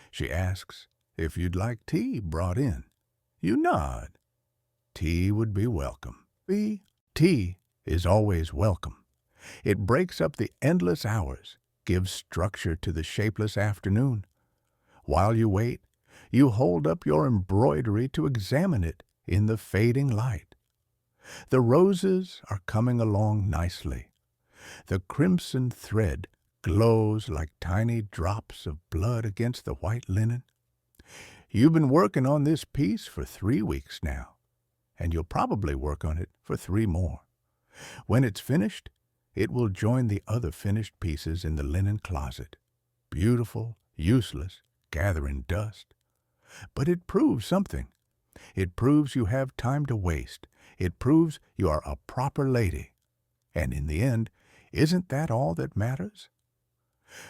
She asks if you'd like tea brought in. You nod. Tea would be welcome. Tea is always welcome. It breaks up the endless hours, gives structure to the shapeless afternoon. While you wait, you hold up your embroidery to examine it in the fading light. The roses are coming along nicely. The crimson thread glows like tiny drops of blood against the white linen. You've been working on this piece for 3 weeks now, and you'll probably work on it for 3 more. When it's finished, it will join the other finished pieces in the linen closet. Beautiful, useless, gathering dust. But it proves something. It proves you have time to waste. It proves you are a proper lady. And in the end, isn't that all that matters?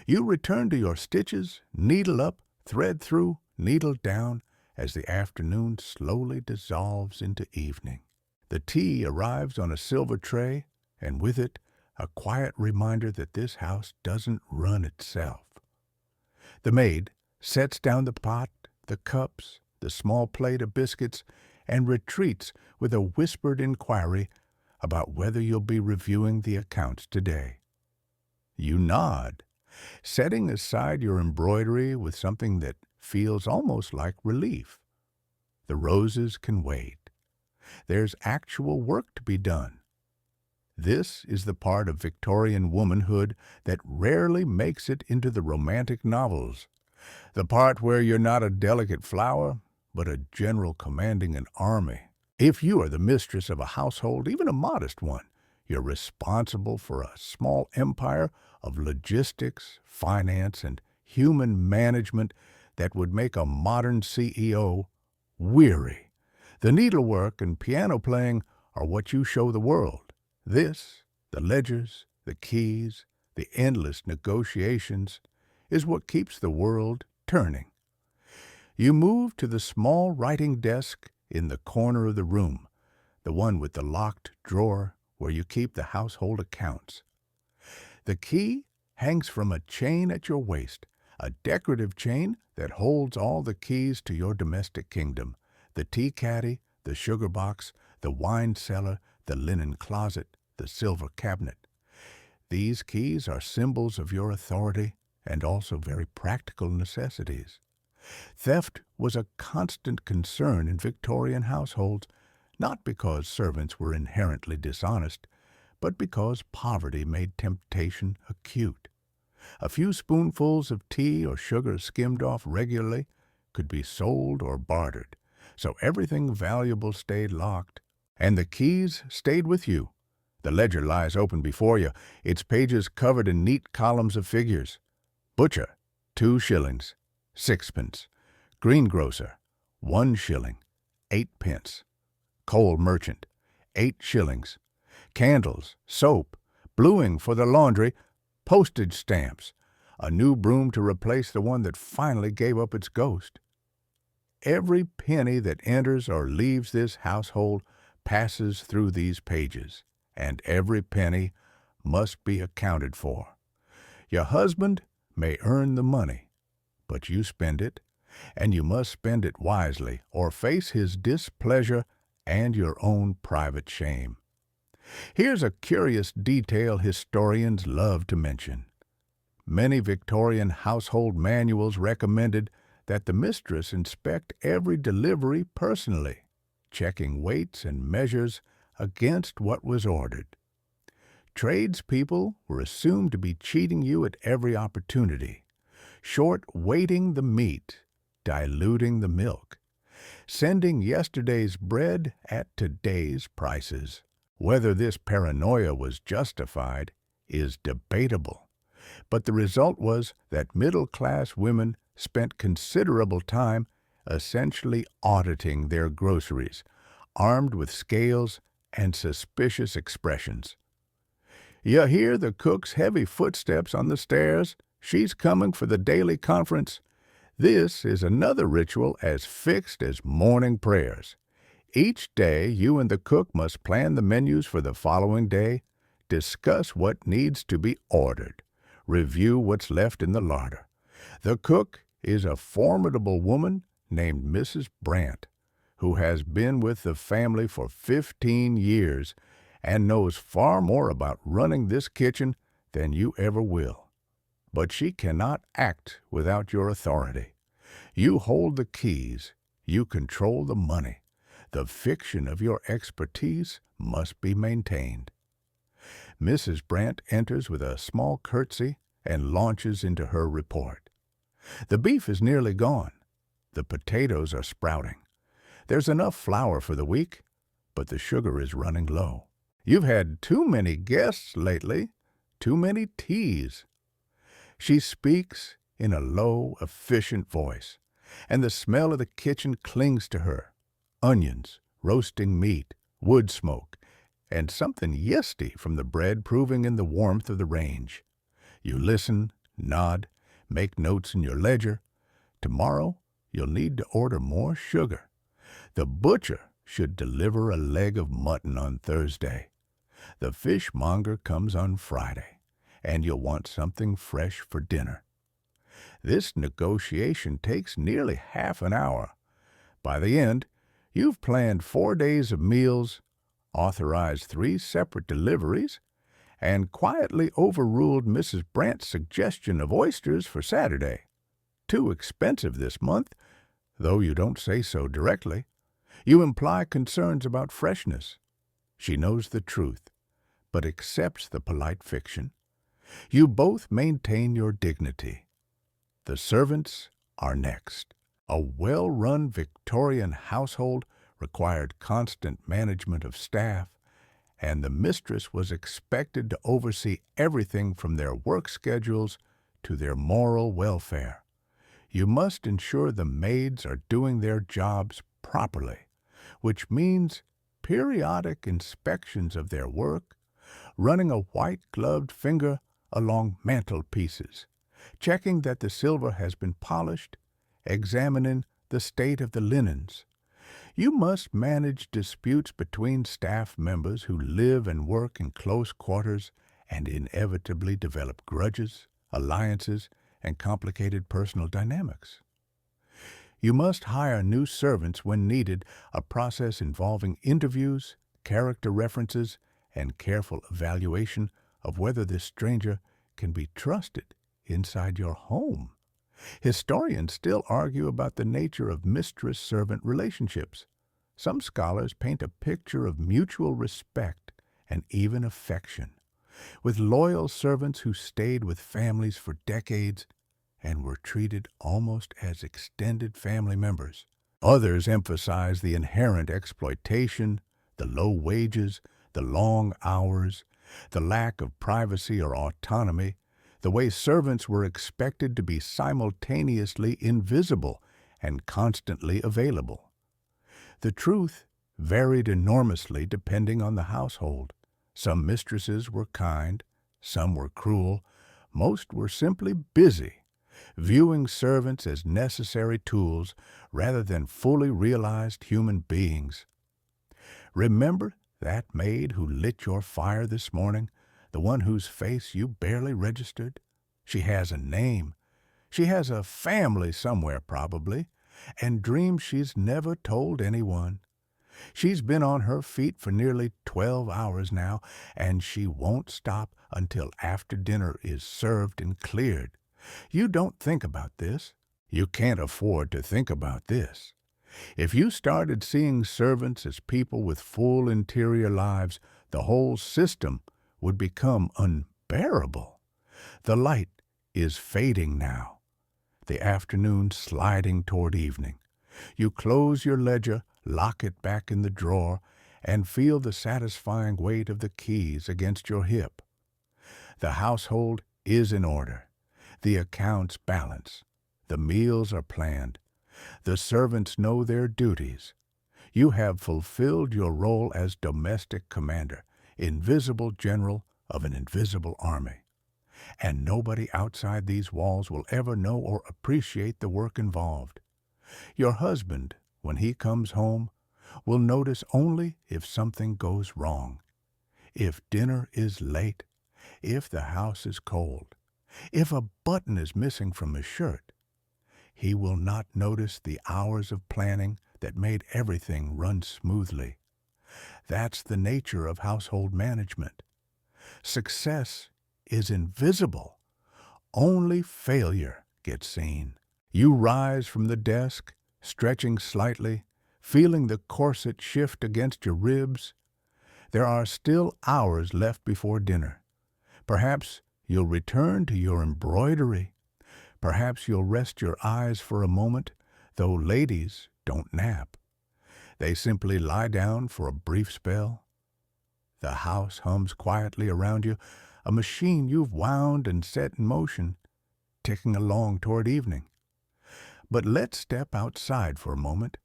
You return to your stitches, needle up, thread through, needle down, as the afternoon slowly dissolves into evening. The tea arrives on a silver tray, and with it, a quiet reminder that this house doesn't run itself. The maid sets down the pot, the cups, the small plate of biscuits, and retreats with a whispered inquiry about whether you'll be reviewing the accounts today. You nod, setting aside your embroidery with something that feels almost like relief. The roses can wait. There's actual work to be done. This is the part of Victorian womanhood that rarely makes it into the romantic novels. The part where you're not a delicate flower, but a general commanding an army. If you are the mistress of a household, even a modest one, you're responsible for a small empire of logistics, finance, and human management that would make a modern CEO weary. The needlework and piano playing are what you show the world. This, the ledgers, the keys, the endless negotiations, is what keeps the world turning. You move to the small writing desk in the corner of the room, the one with the locked drawer where you keep the household accounts. The key hangs from a chain at your waist, a decorative chain that holds all the keys to your domestic kingdom: the tea caddy, the sugar box, the wine cellar, the linen closet, the silver cabinet. These keys are symbols of your authority and also very practical necessities. Theft was a constant concern in Victorian households, not because servants were inherently dishonest, but because poverty made temptation acute. A few spoonfuls of tea or sugar skimmed off regularly could be sold or bartered, so everything valuable stayed locked, and the keys stayed with you. The ledger lies open before you, its pages covered in neat columns of figures. Butcher, 2 shillings, 6 pence. Greengrocer, 1 shilling, 8 pence. Coal merchant, 8 shillings. Candles, soap, bluing for the laundry, postage stamps, a new broom to replace the one that finally gave up its ghost. Every penny that enters or leaves this household passes through these pages, and every penny must be accounted for. Your husband may earn the money, but you spend it, and you must spend it wisely or face his displeasure and your own private shame. Here's a curious detail historians love to mention. Many Victorian household manuals recommended that the mistress inspect every delivery personally, checking weights and measures against what was ordered. Tradespeople were assumed to be cheating you at every opportunity, short-weighting the meat, diluting the milk, sending yesterday's bread at today's prices. Whether this paranoia was justified is debatable, but the result was that middle-class women spent considerable time essentially auditing their groceries, armed with scales and suspicious expressions. You hear the cook's heavy footsteps on the stairs. She's coming for the daily conference. This is another ritual as fixed as morning prayers. Each day, you and the cook must plan the menus for the following day, discuss what needs to be ordered, review what's left in the larder. The cook is a formidable woman named Mrs. Brant, who has been with the family for 15 years and knows far more about running this kitchen than you ever will. But she cannot act without your authority. You hold the keys. You control the money. The fiction of your expertise must be maintained. Mrs. Brant enters with a small curtsy and launches into her report. The beef is nearly gone. The potatoes are sprouting. There's enough flour for the week, but the sugar is running low. You've had too many guests lately, too many teas. She speaks in a low, efficient voice, and the smell of the kitchen clings to her. Onions, roasting meat, wood smoke, and something yeasty from the bread proving in the warmth of the range. You listen, nod, make notes in your ledger. Tomorrow, you'll need to order more sugar. The butcher should deliver a leg of mutton on Thursday. The fishmonger comes on Friday, and you'll want something fresh for dinner. This negotiation takes nearly half an hour. By the end, you've planned 4 days of meals, authorized 3 separate deliveries, and quietly overruled Mrs. Brant's suggestion of oysters for Saturday. Too expensive this month, though you don't say so directly. You imply concerns about freshness. She knows the truth, but accepts the polite fiction. You both maintain your dignity. The servants are next. A well-run Victorian household required constant management of staff, and the mistress was expected to oversee everything from their work schedules to their moral welfare. You must ensure the maids are doing their jobs properly, which means periodic inspections of their work, running a white-gloved finger along mantelpieces, checking that the silver has been polished, examining the state of the linens. You must manage disputes between staff members who live and work in close quarters and inevitably develop grudges, alliances, and complicated personal dynamics. You must hire new servants when needed, a process involving interviews, character references, and careful evaluation of whether this stranger can be trusted inside your home. Historians still argue about the nature of mistress-servant relationships. Some scholars paint a picture of mutual respect and even affection, with loyal servants who stayed with families for decades and were treated almost as extended family members. Others emphasize the inherent exploitation, the low wages, the long hours, the lack of privacy or autonomy, the way servants were expected to be simultaneously invisible and constantly available. The truth varied enormously depending on the household. Some mistresses were kind, some were cruel, most were simply busy, viewing servants as necessary tools rather than fully realized human beings. Remember that maid who lit your fire this morning, the one whose face you barely registered? She has a name. She has a family somewhere probably, and dreams she's never told anyone. She's been on her feet for nearly 12 hours now, and she won't stop until after dinner is served and cleared. You don't think about this. You can't afford to think about this. If you started seeing servants as people with full interior lives, the whole system would become unbearable. The light is fading now, the afternoon sliding toward evening. You close your ledger, lock it back in the drawer, and feel the satisfying weight of the keys against your hip. The household is in order. The accounts balance. The meals are planned. The servants know their duties. You have fulfilled your role as domestic commander, invisible general of an invisible army. And nobody outside these walls will ever know or appreciate the work involved. Your husband, when he comes home, will notice only if something goes wrong. If dinner is late, if the house is cold, if a button is missing from his shirt. He will not notice the hours of planning that made everything run smoothly. That's the nature of household management. Success is invisible. Only failure gets seen. You rise from the desk, stretching slightly, feeling the corset shift against your ribs. There are still hours left before dinner. Perhaps you'll return to your embroidery. Perhaps you'll rest your eyes for a moment, though ladies don't nap. They simply lie down for a brief spell. The house hums quietly around you, a machine you've wound and set in motion, ticking along toward evening. But let's step outside for a moment.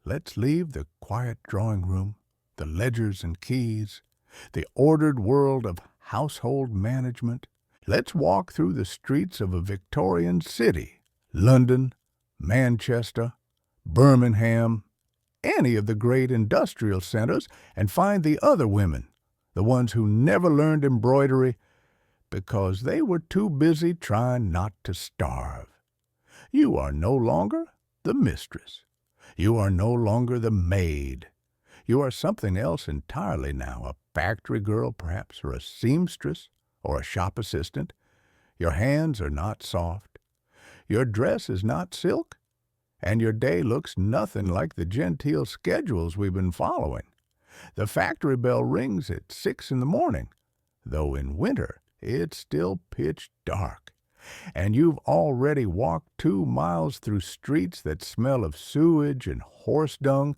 Let's leave the quiet drawing room, the ledgers and keys, the ordered world of household management. Let's walk through the streets of a Victorian city, London, Manchester, Birmingham, any of the great industrial centers, and find the other women, the ones who never learned embroidery because they were too busy trying not to starve. You are no longer the mistress. You are no longer the maid. You are something else entirely now, a factory girl perhaps, or a seamstress, or a shop assistant. Your hands are not soft. Your dress is not silk. And your day looks nothing like the genteel schedules we've been following. The factory bell rings at 6 in the morning, though in winter it's still pitch dark, and you've already walked 2 miles through streets that smell of sewage and horse dung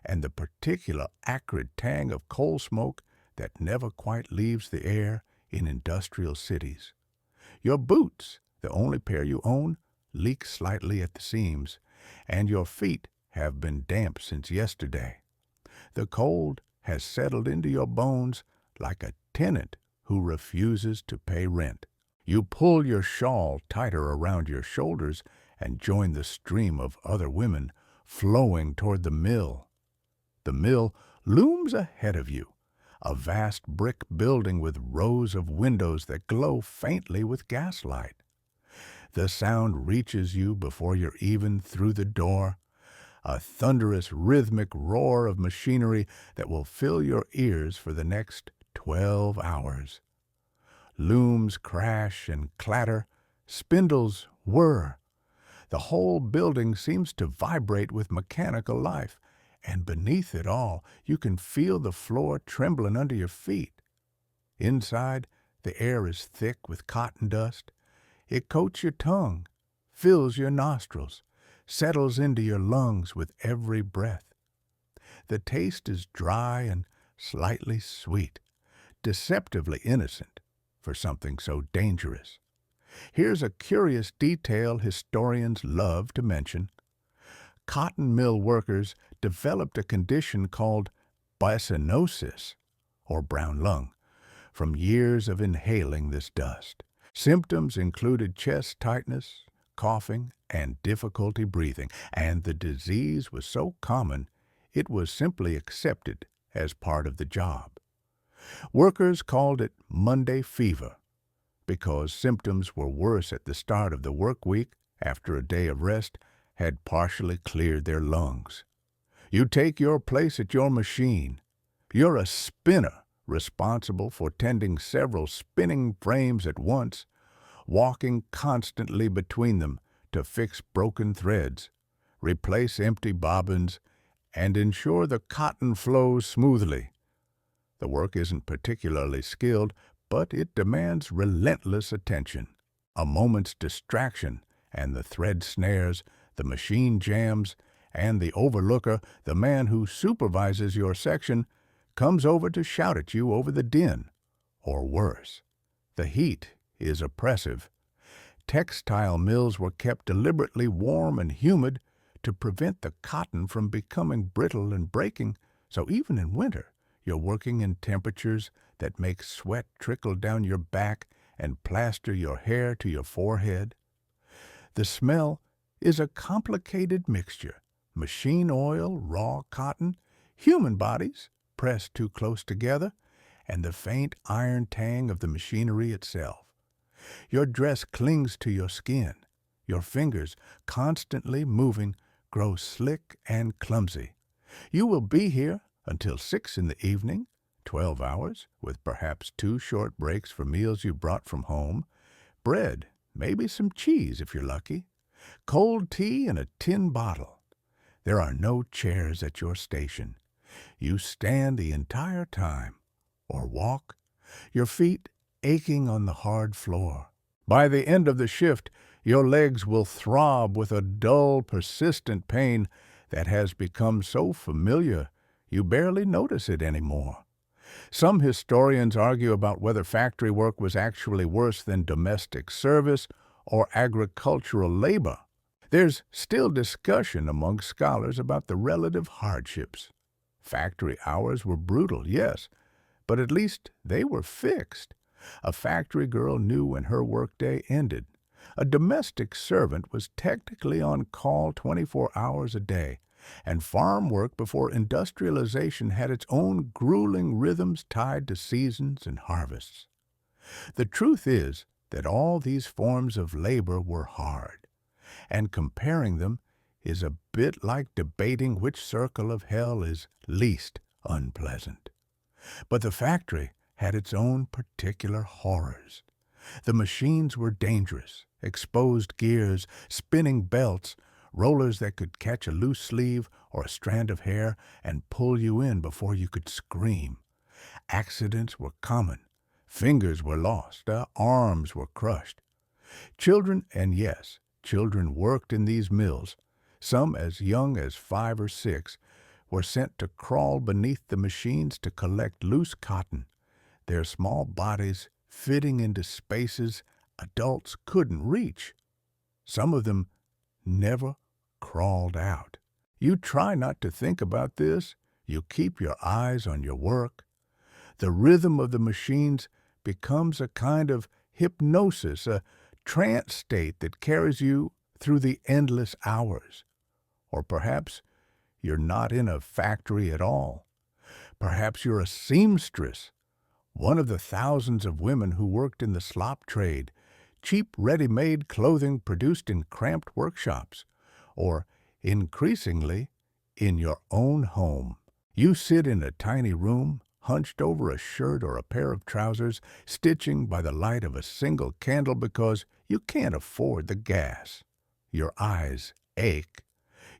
and the particular acrid tang of coal smoke that never quite leaves the air in industrial cities. Your boots, the only pair you own, leak slightly at the seams, and your feet have been damp since yesterday. The cold has settled into your bones like a tenant who refuses to pay rent. You pull your shawl tighter around your shoulders and join the stream of other women flowing toward the mill. The mill looms ahead of you, a vast brick building with rows of windows that glow faintly with gaslight. The sound reaches you before you're even through the door, a thunderous rhythmic roar of machinery that will fill your ears for the next 12 hours. Looms crash and clatter, spindles whir. The whole building seems to vibrate with mechanical life, and beneath it all, you can feel the floor trembling under your feet. Inside, the air is thick with cotton dust. It coats your tongue, fills your nostrils, settles into your lungs with every breath. The taste is dry and slightly sweet, deceptively innocent for something so dangerous. Here's a curious detail historians love to mention. Cotton mill workers developed a condition called bisonosis, or brown lung, from years of inhaling this dust. Symptoms included chest tightness, coughing, and difficulty breathing, and the disease was so common it was simply accepted as part of the job. Workers called it Monday fever because symptoms were worse at the start of the work week after a day of rest had partially cleared their lungs. You take your place at your machine. You're a spinner responsible for tending several spinning frames at once, walking constantly between them to fix broken threads, replace empty bobbins, and ensure the cotton flows smoothly. The work isn't particularly skilled, but it demands relentless attention. A moment's distraction, and the thread snares, the machine jams, and the overlooker, the man who supervises your section, comes over to shout at you over the din. Or worse. The heat is oppressive. Textile mills were kept deliberately warm and humid to prevent the cotton from becoming brittle and breaking, so even in winter, you're working in temperatures that make sweat trickle down your back and plaster your hair to your forehead. The smell is a complicated mixture: machine oil, raw cotton, human bodies pressed too close together, and the faint iron tang of the machinery itself. Your dress clings to your skin. Your fingers, constantly moving, grow slick and clumsy. You will be here until 6 in the evening, 12 hours, with perhaps 2 short breaks for meals you brought from home, bread, maybe some cheese if you're lucky, cold tea in a tin bottle. There are no chairs at your station. You stand the entire time, or walk, your feet aching on the hard floor. By the end of the shift, your legs will throb with a dull, persistent pain that has become so familiar you barely notice it anymore. Some historians argue about whether factory work was actually worse than domestic service or agricultural labor. There's still discussion among scholars about the relative hardships. Factory hours were brutal, yes, but at least they were fixed. A factory girl knew when her workday ended. A domestic servant was technically on call 24 hours a day, and farm work before industrialization had its own grueling rhythms tied to seasons and harvests. The truth is that all these forms of labor were hard, and comparing them is a bit like debating which circle of hell is least unpleasant. But the factory had its own particular horrors. The machines were dangerous: exposed gears, spinning belts, rollers that could catch a loose sleeve or a strand of hair and pull you in before you could scream. Accidents were common. Fingers were lost, arms were crushed. Children, and yes, children worked in these mills. Some as young as 5 or 6 were sent to crawl beneath the machines to collect loose cotton, their small bodies fitting into spaces adults couldn't reach. Some of them never crawled out. You try not to think about this. You keep your eyes on your work. The rhythm of the machines becomes a kind of hypnosis, a trance state that carries you through the endless hours. Or perhaps you're not in a factory at all. Perhaps you're a seamstress, one of the thousands of women who worked in the slop trade, cheap ready-made clothing produced in cramped workshops, or, increasingly, in your own home. You sit in a tiny room, hunched over a shirt or a pair of trousers, stitching by the light of a single candle because you can't afford the gas. Your eyes ache.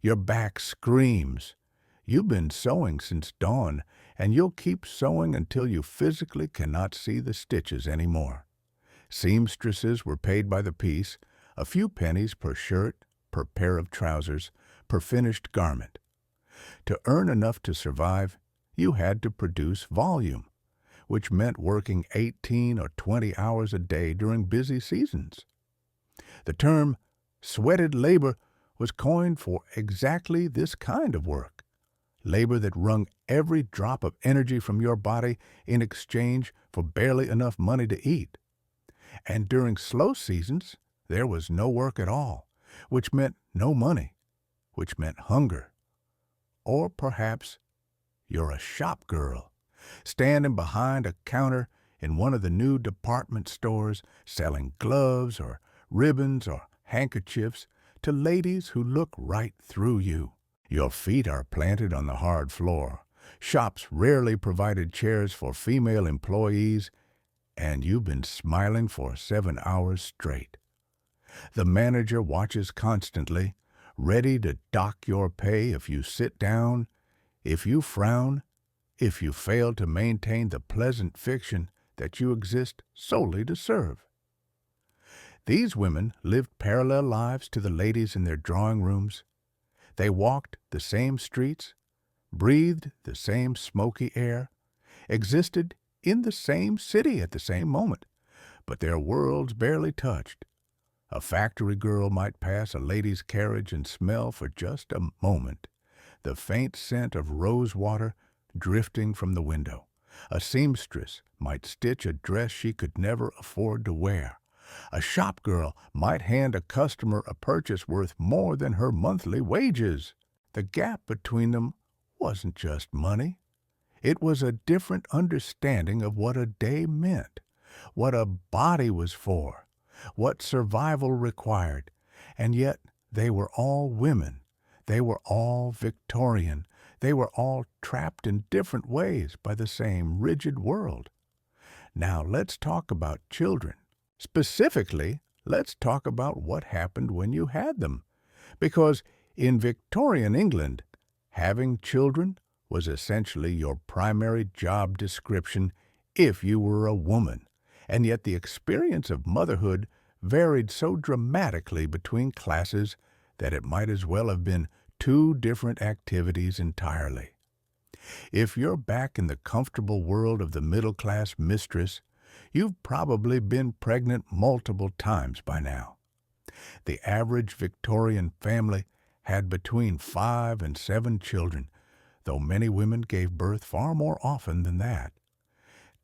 Your back screams. You've been sewing since dawn, and you'll keep sewing until you physically cannot see the stitches anymore. Seamstresses were paid by the piece, a few pennies per shirt, per pair of trousers, per finished garment. To earn enough to survive, you had to produce volume, which meant working 18 or 20 hours a day during busy seasons. The term sweated labor was coined for exactly this kind of work, labor that wrung every drop of energy from your body in exchange for barely enough money to eat. And during slow seasons, there was no work at all, which meant no money, which meant hunger. Or perhaps you're a shop girl, standing behind a counter in one of the new department stores, selling gloves or ribbons or handkerchiefs to ladies who look right through you. Your feet are planted on the hard floor. Shops rarely provided chairs for female employees, and you've been smiling for 7 hours straight. The manager watches constantly, ready to dock your pay if you sit down, if you frown, if you fail to maintain the pleasant fiction that you exist solely to serve. These women lived parallel lives to the ladies in their drawing rooms. They walked the same streets, breathed the same smoky air, existed in the same city at the same moment, but their worlds barely touched. A factory girl might pass a lady's carriage and smell for just a moment the faint scent of rose water drifting from the window. A seamstress might stitch a dress she could never afford to wear. A shop girl might hand a customer a purchase worth more than her monthly wages. The gap between them wasn't just money. It was a different understanding of what a day meant, what a body was for, what survival required. And yet they were all women. They were all Victorian. They were all trapped in different ways by the same rigid world. Now let's talk about children. Specifically, let's talk about what happened when you had them. Because in Victorian England, having children was essentially your primary job description if you were a woman. And yet the experience of motherhood varied so dramatically between classes that it might as well have been 2 different activities entirely. If you're back in the comfortable world of the middle-class mistress, you've probably been pregnant multiple times by now. The average Victorian family had between 5 and 7 children, though many women gave birth far more often than that.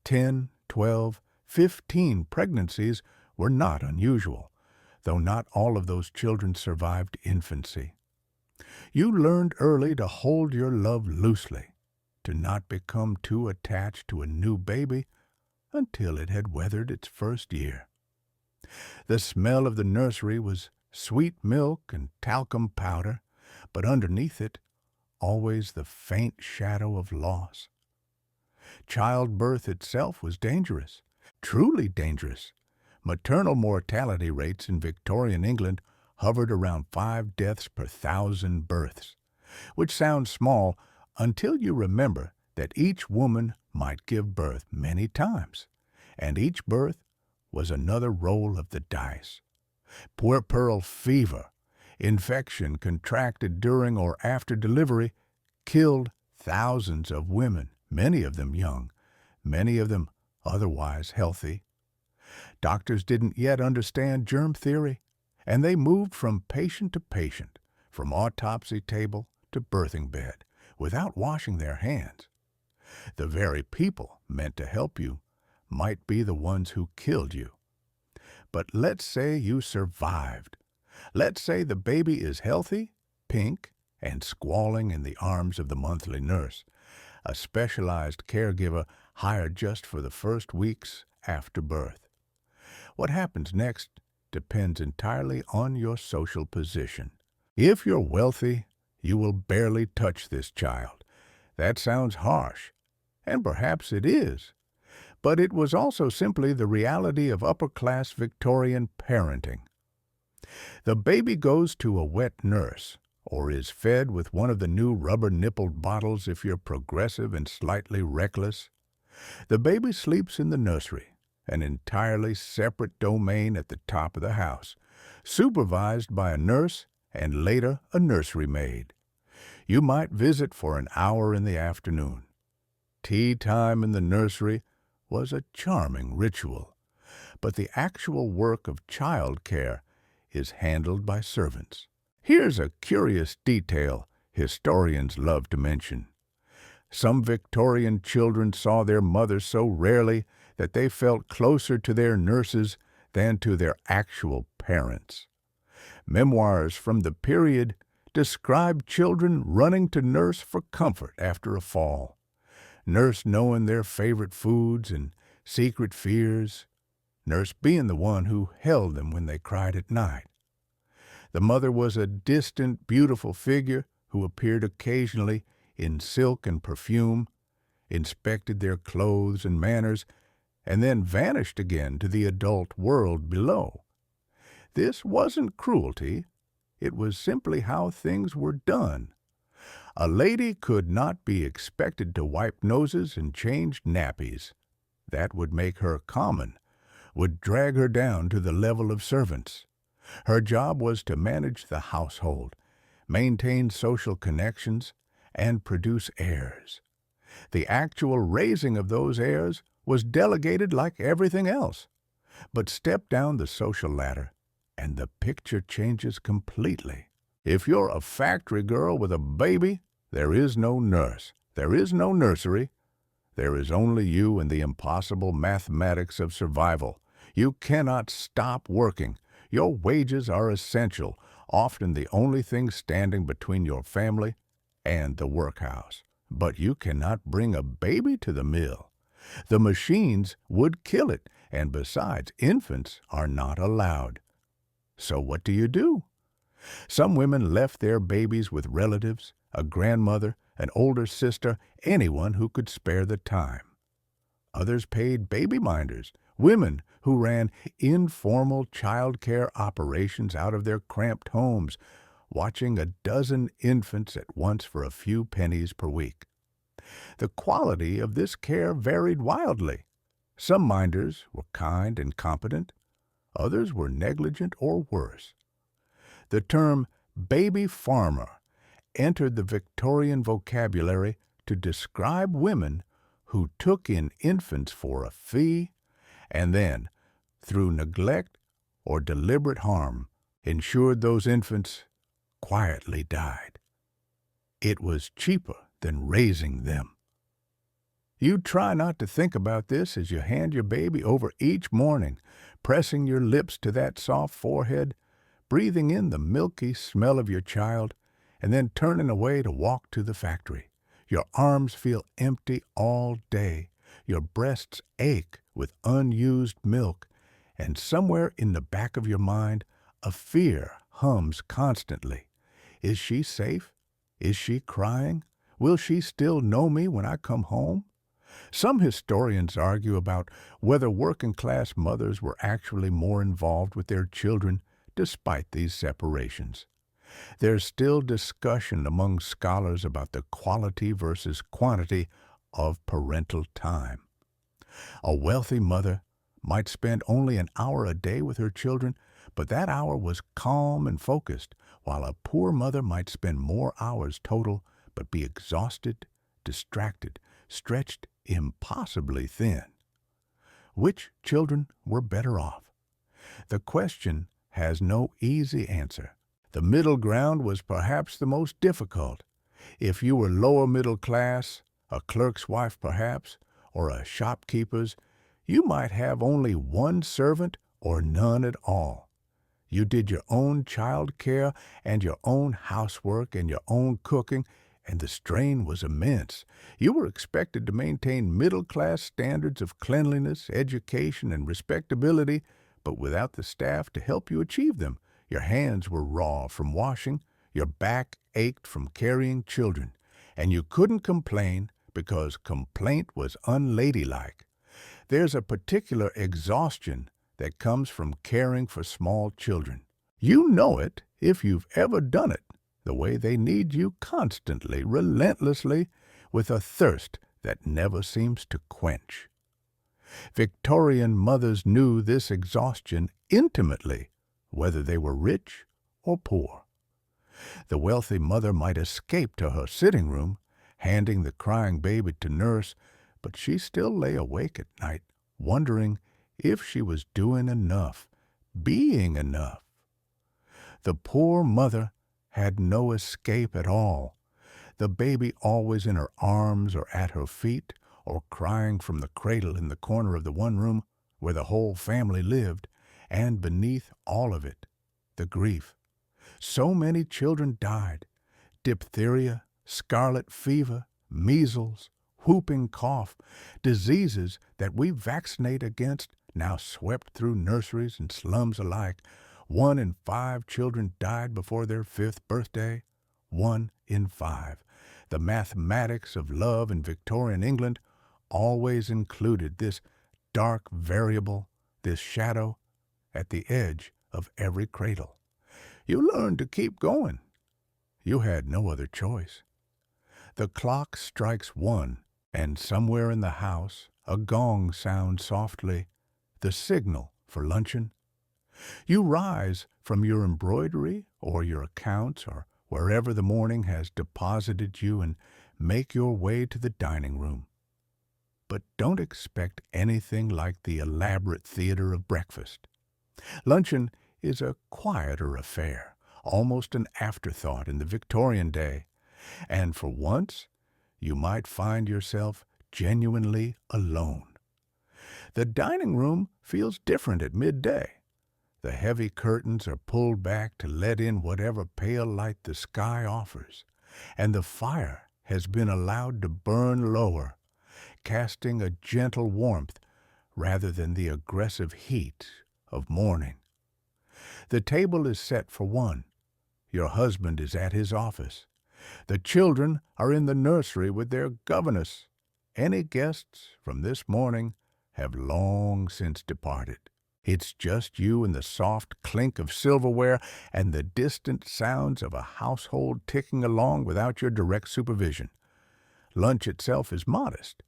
10, 12, 15 pregnancies were not unusual, though not all of those children survived infancy. You learned early to hold your love loosely, to not become too attached to a new baby until it had weathered its first year. The smell of the nursery was sweet milk and talcum powder, but underneath it, always the faint shadow of loss. Childbirth itself was dangerous, truly dangerous. Maternal mortality rates in Victorian England hovered around 5 deaths per 1,000 births, which sounds small until you remember that each woman might give birth many times, and each birth was another roll of the dice. Puerperal fever, infection contracted during or after delivery, killed thousands of women, many of them young, many of them otherwise healthy. Doctors didn't yet understand germ theory, and they moved from patient to patient, from autopsy table to birthing bed, without washing their hands. The very people meant to help you might be the ones who killed you. But let's say you survived. Let's say the baby is healthy, pink, and squalling in the arms of the monthly nurse, a specialized caregiver hired just for the first weeks after birth. What happens next depends entirely on your social position. If you're wealthy, you will barely touch this child. That sounds harsh, and perhaps it is. But it was also simply the reality of upper-class Victorian parenting. The baby goes to a wet nurse, or is fed with one of the new rubber-nippled bottles if you're progressive and slightly reckless. The baby sleeps in the nursery, an entirely separate domain at the top of the house, supervised by a nurse and later a nursery maid. You might visit for an hour in the afternoon. Tea time in the nursery was a charming ritual, but the actual work of child care is handled by servants. Here's a curious detail historians love to mention. Some Victorian children saw their mothers so rarely that they felt closer to their nurses than to their actual parents. Memoirs from the period describe children running to nurse for comfort after a fall, nurse knowing their favorite foods and secret fears, nurse being the one who held them when they cried at night. The mother was a distant, beautiful figure who appeared occasionally in silk and perfume, inspected their clothes and manners, and then vanished again to the adult world below. This wasn't cruelty. It was simply how things were done. A lady could not be expected to wipe noses and change nappies. That would make her common, would drag her down to the level of servants. Her job was to manage the household, maintain social connections, and produce heirs. The actual raising of those heirs was delegated like everything else. But step down the social ladder, and the picture changes completely. If you're a factory girl with a baby, there is no nurse, there is no nursery. There is only you and the impossible mathematics of survival. You cannot stop working. Your wages are essential, often the only thing standing between your family and the workhouse. But you cannot bring a baby to the mill. The machines would kill it, and besides, infants are not allowed. So what do? Some women left their babies with relatives, a grandmother, an older sister, anyone who could spare the time. Others paid baby minders, women who ran informal child care operations out of their cramped homes, watching a dozen infants at once for a few pennies per week. The quality of this care varied wildly. Some minders were kind and competent, others were negligent or worse. The term baby farmer entered the Victorian vocabulary to describe women who took in infants for a fee and then, through neglect or deliberate harm, ensured those infants quietly died. It was cheaper than raising them. You try not to think about this as you hand your baby over each morning, pressing your lips to that soft forehead, breathing in the milky smell of your child, and then turning away to walk to the factory. Your arms feel empty all day. Your breasts ache with unused milk, and somewhere in the back of your mind, a fear hums constantly. Is she safe? Is she crying? Will she still know me when I come home? Some historians argue about whether working-class mothers were actually more involved with their children despite these separations. There's still discussion among scholars about the quality versus quantity of parental time. A wealthy mother might spend only an hour a day with her children, but that hour was calm and focused, while a poor mother might spend more hours total, but be exhausted, distracted, stretched impossibly thin. Which children were better off? The question has no easy answer. The middle ground was perhaps the most difficult. If you were lower middle class, a clerk's wife perhaps, or a shopkeeper's, you might have only one servant or none at all. You did your own child care and your own housework and your own cooking, and the strain was immense. You were expected to maintain middle-class standards of cleanliness, education, and respectability, but without the staff to help you achieve them. Your hands were raw from washing, your back ached from carrying children, and you couldn't complain because complaint was unladylike. There's a particular exhaustion that comes from caring for small children. You know it if you've ever done it, the way they need you constantly, relentlessly, with a thirst that never seems to quench. Victorian mothers knew this exhaustion intimately, whether they were rich or poor. The wealthy mother might escape to her sitting room, handing the crying baby to nurse, but she still lay awake at night, wondering if she was doing enough, being enough. The poor mother had no escape at all, the baby always in her arms or at her feet, or crying from the cradle in the corner of the one room where the whole family lived, and beneath all of it, the grief. So many children died. Diphtheria, scarlet fever, measles, whooping cough, diseases that we vaccinate against now swept through nurseries and slums alike. 1 in 5 children died before their 5th birthday. 1 in 5. The mathematics of love in Victorian England always included this dark variable, this shadow, at the edge of every cradle. You learned to keep going. You had no other choice. The clock strikes 1, and somewhere in the house a gong sounds softly, the signal for luncheon. You rise from your embroidery or your accounts or wherever the morning has deposited you and make your way to the dining room. But don't expect anything like the elaborate theater of breakfast. Luncheon is a quieter affair, almost an afterthought in the Victorian day, and for once you might find yourself genuinely alone. The dining room feels different at midday. The heavy curtains are pulled back to let in whatever pale light the sky offers, and the fire has been allowed to burn lower, casting a gentle warmth rather than the aggressive heat of morning. The table is set for 1. Your husband is at his office. The children are in the nursery with their governess. Any guests from this morning have long since departed. It's just you and the soft clink of silverware and the distant sounds of a household ticking along without your direct supervision. Lunch itself is modest.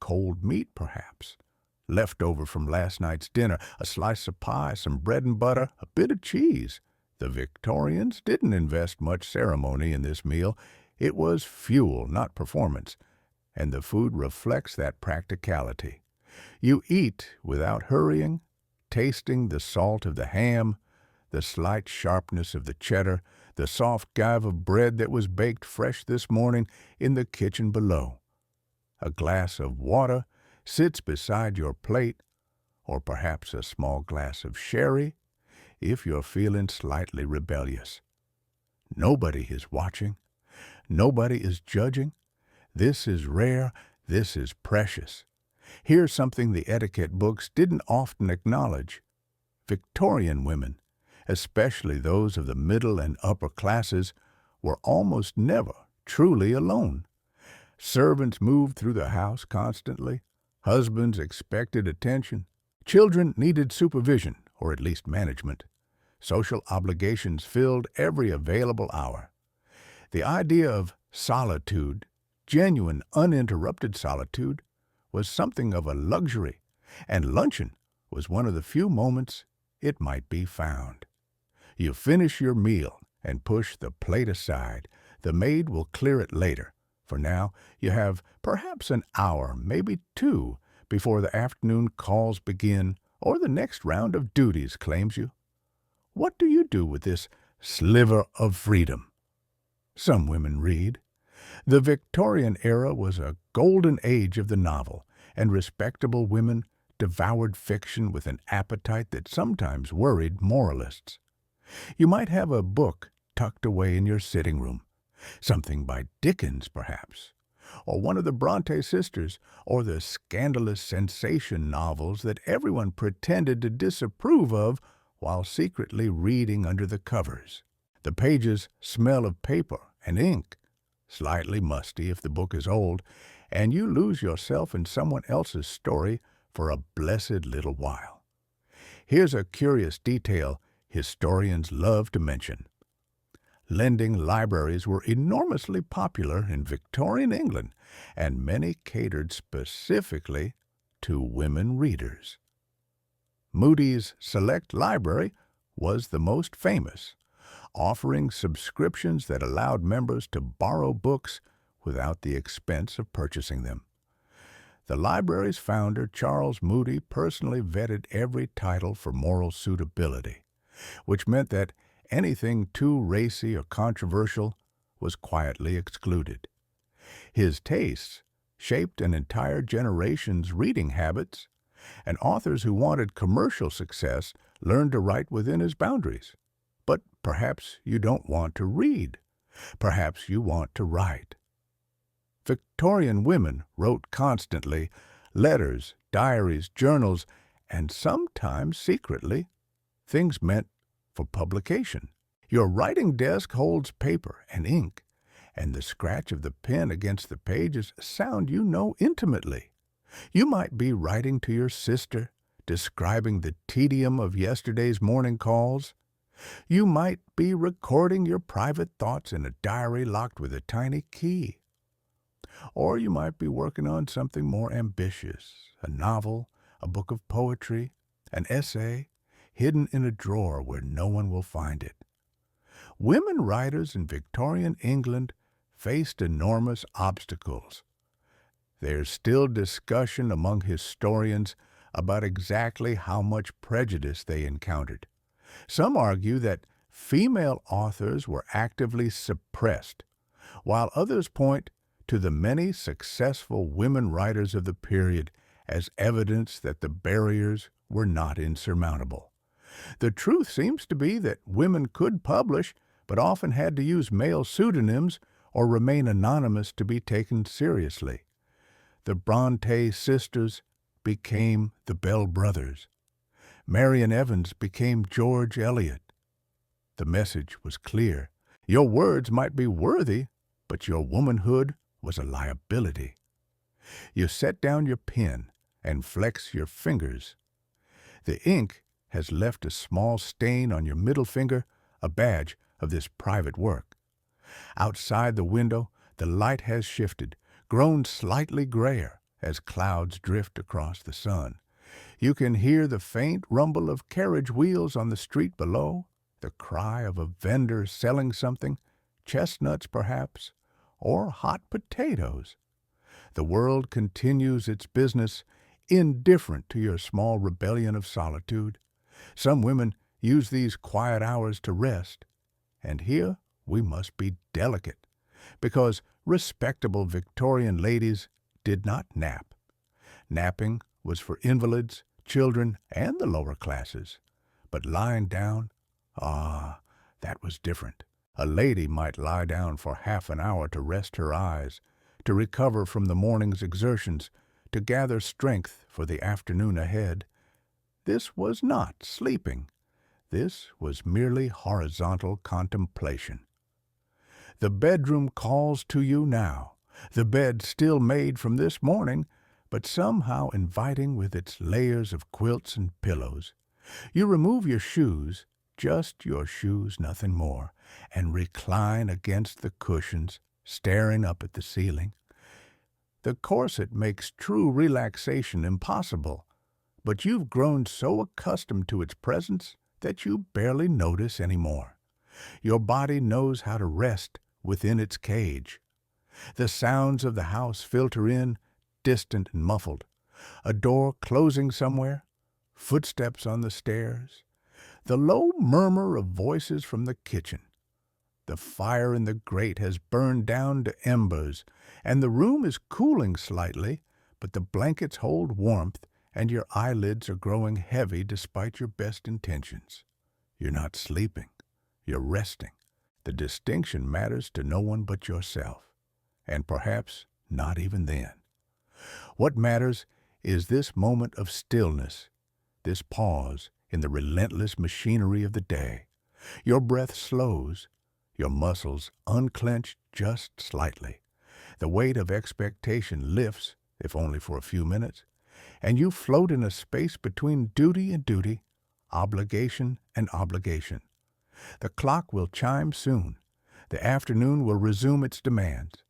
Cold meat, perhaps. Leftover from last night's dinner, a slice of pie, some bread and butter, a bit of cheese. The Victorians didn't invest much ceremony in this meal. It was fuel, not performance, and the food reflects that practicality. You eat without hurrying, tasting the salt of the ham, the slight sharpness of the cheddar, the soft gave of bread that was baked fresh this morning in the kitchen below. A glass of water sits beside your plate, or perhaps a small glass of sherry, if you're feeling slightly rebellious. Nobody is watching. Nobody is judging. This is rare. This is precious. Here's something the etiquette books didn't often acknowledge. Victorian women, especially those of the middle and upper classes, were almost never truly alone. Servants moved through the house constantly. Husbands expected attention. Children needed supervision, or at least management. Social obligations filled every available hour. The idea of solitude, genuine, uninterrupted solitude, was something of a luxury, and luncheon was one of the few moments it might be found. You finish your meal and push the plate aside. The maid will clear it later. For now, you have perhaps an hour, maybe two, before the afternoon calls begin or the next round of duties claims you. What do you do with this sliver of freedom? Some women read. The Victorian era was a golden age of the novel, and respectable women devoured fiction with an appetite that sometimes worried moralists. You might have a book tucked away in your sitting room, something by Dickens, perhaps, or one of the Bronte sisters, or the scandalous sensation novels that everyone pretended to disapprove of while secretly reading under the covers. The pages smell of paper and ink, slightly musty if the book is old, and you lose yourself in someone else's story for a blessed little while. Here's a curious detail historians love to mention. Lending libraries were enormously popular in Victorian England, and many catered specifically to women readers. Moody's Select Library was the most famous, offering subscriptions that allowed members to borrow books without the expense of purchasing them. The library's founder, Charles Moody, personally vetted every title for moral suitability, which meant that anything too racy or controversial was quietly excluded. His tastes shaped an entire generation's reading habits, and authors who wanted commercial success learned to write within his boundaries. But perhaps you don't want to read. Perhaps you want to write. Victorian women wrote constantly, letters, diaries, journals, and sometimes secretly, things meant for publication. Your writing desk holds paper and ink, and the scratch of the pen against the page is a sound you know intimately. You might be writing to your sister, describing the tedium of yesterday's morning calls. You might be recording your private thoughts in a diary locked with a tiny key. Or you might be working on something more ambitious, a novel, a book of poetry, an essay, hidden in a drawer where no one will find it. Women writers in Victorian England faced enormous obstacles. There's still discussion among historians about exactly how much prejudice they encountered. Some argue that female authors were actively suppressed, while others point to the many successful women writers of the period as evidence that the barriers were not insurmountable. The truth seems to be that women could publish, but often had to use male pseudonyms or remain anonymous to be taken seriously. The Bronte sisters became the Bell brothers. Marian Evans became George Eliot. The message was clear. Your words might be worthy, but your womanhood was a liability. You set down your pen and flex your fingers. The ink has left a small stain on your middle finger, a badge of this private work. Outside the window, the light has shifted, grown slightly grayer as clouds drift across the sun. You can hear the faint rumble of carriage wheels on the street below, the cry of a vendor selling something, chestnuts perhaps, or hot potatoes. The world continues its business, indifferent to your small rebellion of solitude. Some women use these quiet hours to rest, and here we must be delicate, because respectable Victorian ladies did not nap. Napping was for invalids, children, and the lower classes. But lying down, that was different. A lady might lie down for half an hour to rest her eyes, to recover from the morning's exertions, to gather strength for the afternoon ahead. This was not sleeping. This was merely horizontal contemplation. The bedroom calls to you now, the bed still made from this morning, but somehow inviting with its layers of quilts and pillows. You remove your shoes, just your shoes, nothing more, and recline against the cushions, staring up at the ceiling. The corset makes true relaxation impossible, but you've grown so accustomed to its presence that you barely notice anymore. Your body knows how to rest within its cage. The sounds of the house filter in, distant and muffled. A door closing somewhere, footsteps on the stairs, the low murmur of voices from the kitchen. The fire in the grate has burned down to embers, and the room is cooling slightly, but the blankets hold warmth, and your eyelids are growing heavy despite your best intentions. You're not sleeping. You're resting. The distinction matters to no one but yourself, and perhaps not even then. What matters is this moment of stillness, this pause in the relentless machinery of the day. Your breath slows, your muscles unclench just slightly. The weight of expectation lifts, if only for a few minutes, and you float in a space between duty and duty, obligation and obligation. The clock will chime soon. The afternoon will resume its demands.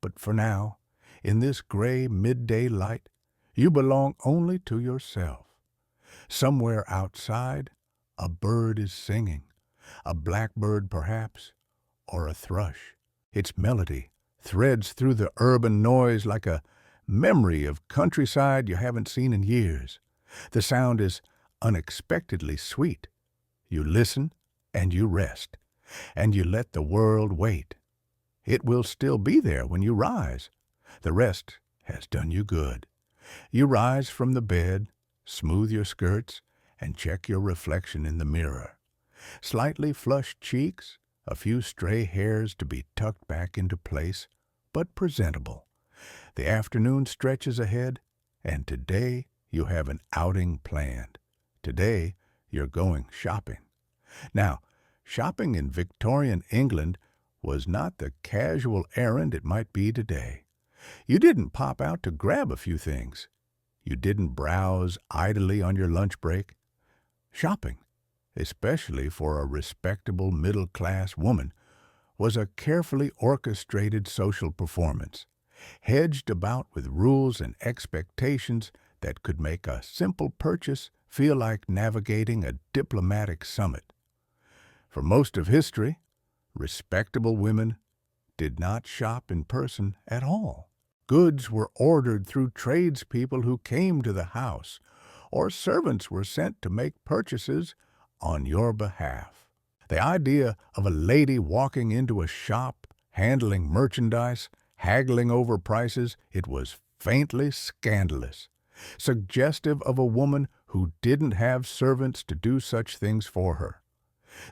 But for now, in this gray midday light, you belong only to yourself. Somewhere outside, a bird is singing, a blackbird perhaps, or a thrush. Its melody threads through the urban noise like a memory of countryside you haven't seen in years. The sound is unexpectedly sweet. You listen and you rest, and you let the world wait. It will still be there when you rise. The rest has done you good. You rise from the bed, smooth your skirts, and check your reflection in the mirror. Slightly flushed cheeks, a few stray hairs to be tucked back into place, but presentable. The afternoon stretches ahead, and today you have an outing planned. Today you're going shopping. Now, shopping in Victorian England was not the casual errand it might be today. You didn't pop out to grab a few things. You didn't browse idly on your lunch break. Shopping, especially for a respectable middle-class woman, was a carefully orchestrated social performance, hedged about with rules and expectations that could make a simple purchase feel like navigating a diplomatic summit. For most of history, respectable women did not shop in person at all. Goods were ordered through tradespeople who came to the house, or servants were sent to make purchases on your behalf. The idea of a lady walking into a shop, handling merchandise, haggling over prices, it was faintly scandalous, suggestive of a woman who didn't have servants to do such things for her.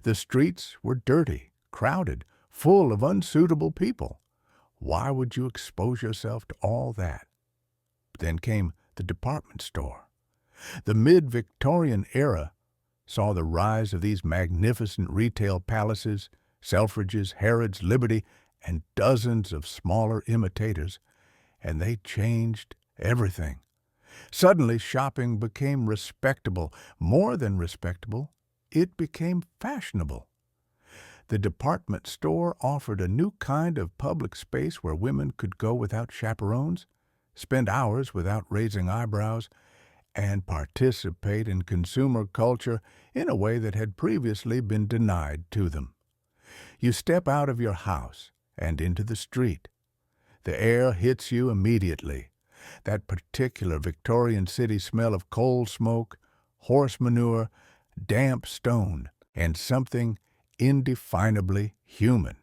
The streets were dirty, crowded, full of unsuitable people. Why would you expose yourself to all that? Then came the department store. The mid-Victorian era saw the rise of these magnificent retail palaces, Selfridges, Harrods, Liberty, and dozens of smaller imitators, and they changed everything. Suddenly, shopping became respectable. More than respectable, it became fashionable. The department store offered a new kind of public space where women could go without chaperones, spend hours without raising eyebrows, and participate in consumer culture in a way that had previously been denied to them. You step out of your house and into the street. The air hits you immediately. That particular Victorian city smell of coal smoke, horse manure, damp stone, and something indefinably human.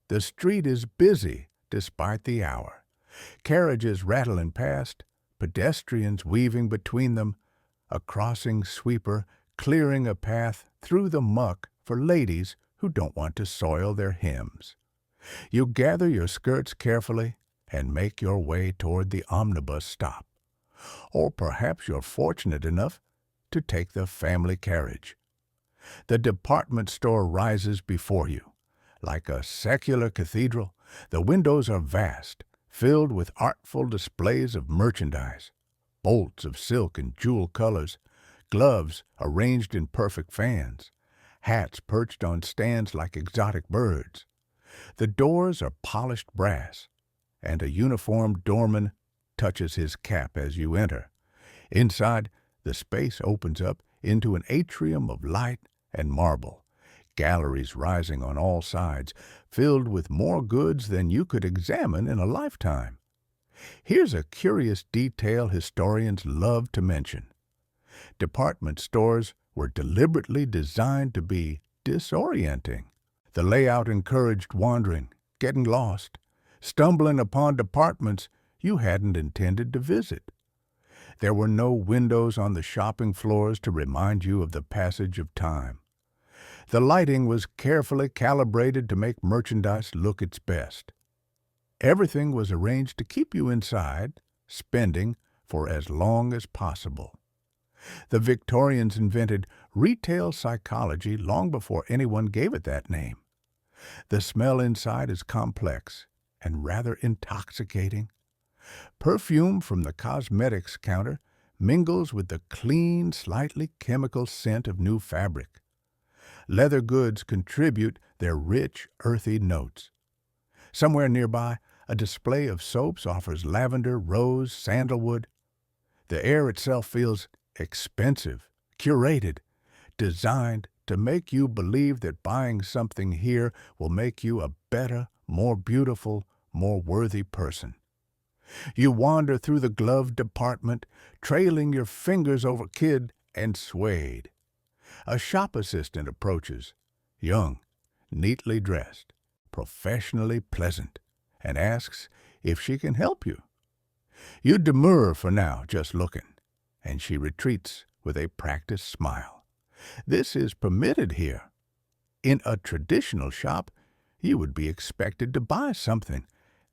The street is busy despite the hour. Carriages rattling past, pedestrians weaving between them, a crossing sweeper clearing a path through the muck for ladies who don't want to soil their hems. You gather your skirts carefully and make your way toward the omnibus stop. Or perhaps you're fortunate enough to take the family carriage. The department store rises before you. Like a secular cathedral, the windows are vast, filled with artful displays of merchandise, bolts of silk and jewel colors, gloves arranged in perfect fans, hats perched on stands like exotic birds. The doors are polished brass, and a uniformed doorman touches his cap as you enter. Inside, The space opens up into an atrium of light and marble, galleries rising on all sides, filled with more goods than you could examine in a lifetime. Here's a curious detail historians love to mention. Department stores were deliberately designed to be disorienting. The layout encouraged wandering, getting lost, stumbling upon departments you hadn't intended to visit. There were no windows on the shopping floors to remind you of the passage of time. The lighting was carefully calibrated to make merchandise look its best. Everything was arranged to keep you inside, spending for as long as possible. The Victorians invented retail psychology long before anyone gave it that name. The smell inside is complex and rather intoxicating. Perfume from the cosmetics counter mingles with the clean, slightly chemical scent of new fabric. Leather goods contribute their rich, earthy notes. Somewhere nearby, a display of soaps offers lavender, rose, sandalwood. The air itself feels expensive, curated, designed to make you believe that buying something here will make you a better, more beautiful, more worthy person. You wander through the glove department, trailing your fingers over kid and suede. A shop assistant approaches, young, neatly dressed, professionally pleasant, and asks if she can help you. You demur for now, just looking, and she retreats with a practiced smile. This is permitted here. In a traditional shop, you would be expected to buy something,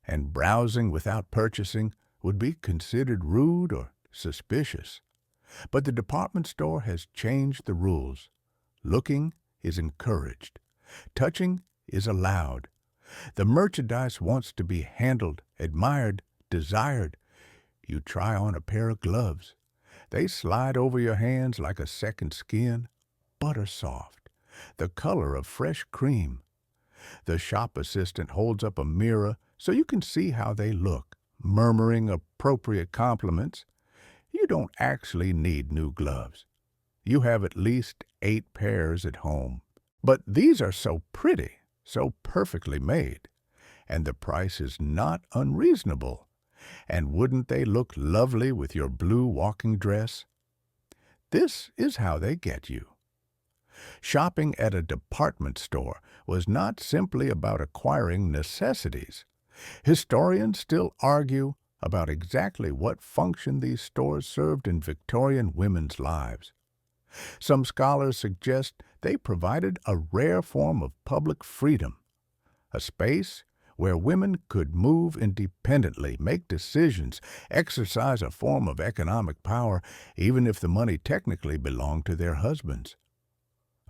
and browsing without purchasing would be considered rude or suspicious. But the department store has changed the rules. Looking is encouraged. Touching is allowed. The merchandise wants to be handled, admired, desired. You try on a pair of gloves. They slide over your hands like a second skin, butter soft, the color of fresh cream. The shop assistant holds up a mirror so you can see how they look, murmuring appropriate compliments. You don't actually need new gloves. You have at least 8 pairs at home. But these are so pretty, so perfectly made, and the price is not unreasonable. And wouldn't they look lovely with your blue walking dress? This is how they get you. Shopping at a department store was not simply about acquiring necessities. Historians still argue about exactly what function these stores served in Victorian women's lives. Some scholars suggest they provided a rare form of public freedom, a space where women could move independently, make decisions, exercise a form of economic power, even if the money technically belonged to their husbands.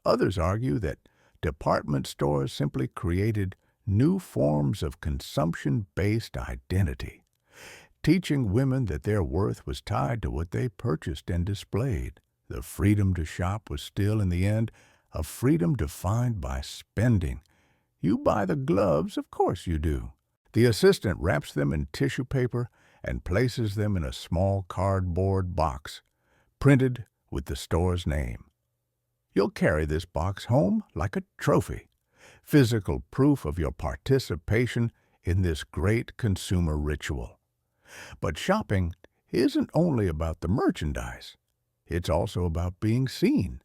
Others argue that department stores simply created new forms of consumption-based identity, teaching women that their worth was tied to what they purchased and displayed. The freedom to shop was still, in the end, a freedom defined by spending. You buy the gloves, of course you do. The assistant wraps them in tissue paper and places them in a small cardboard box, printed with the store's name. You'll carry this box home like a trophy, physical proof of your participation in this great consumer ritual. But shopping isn't only about the merchandise. It's also about being seen.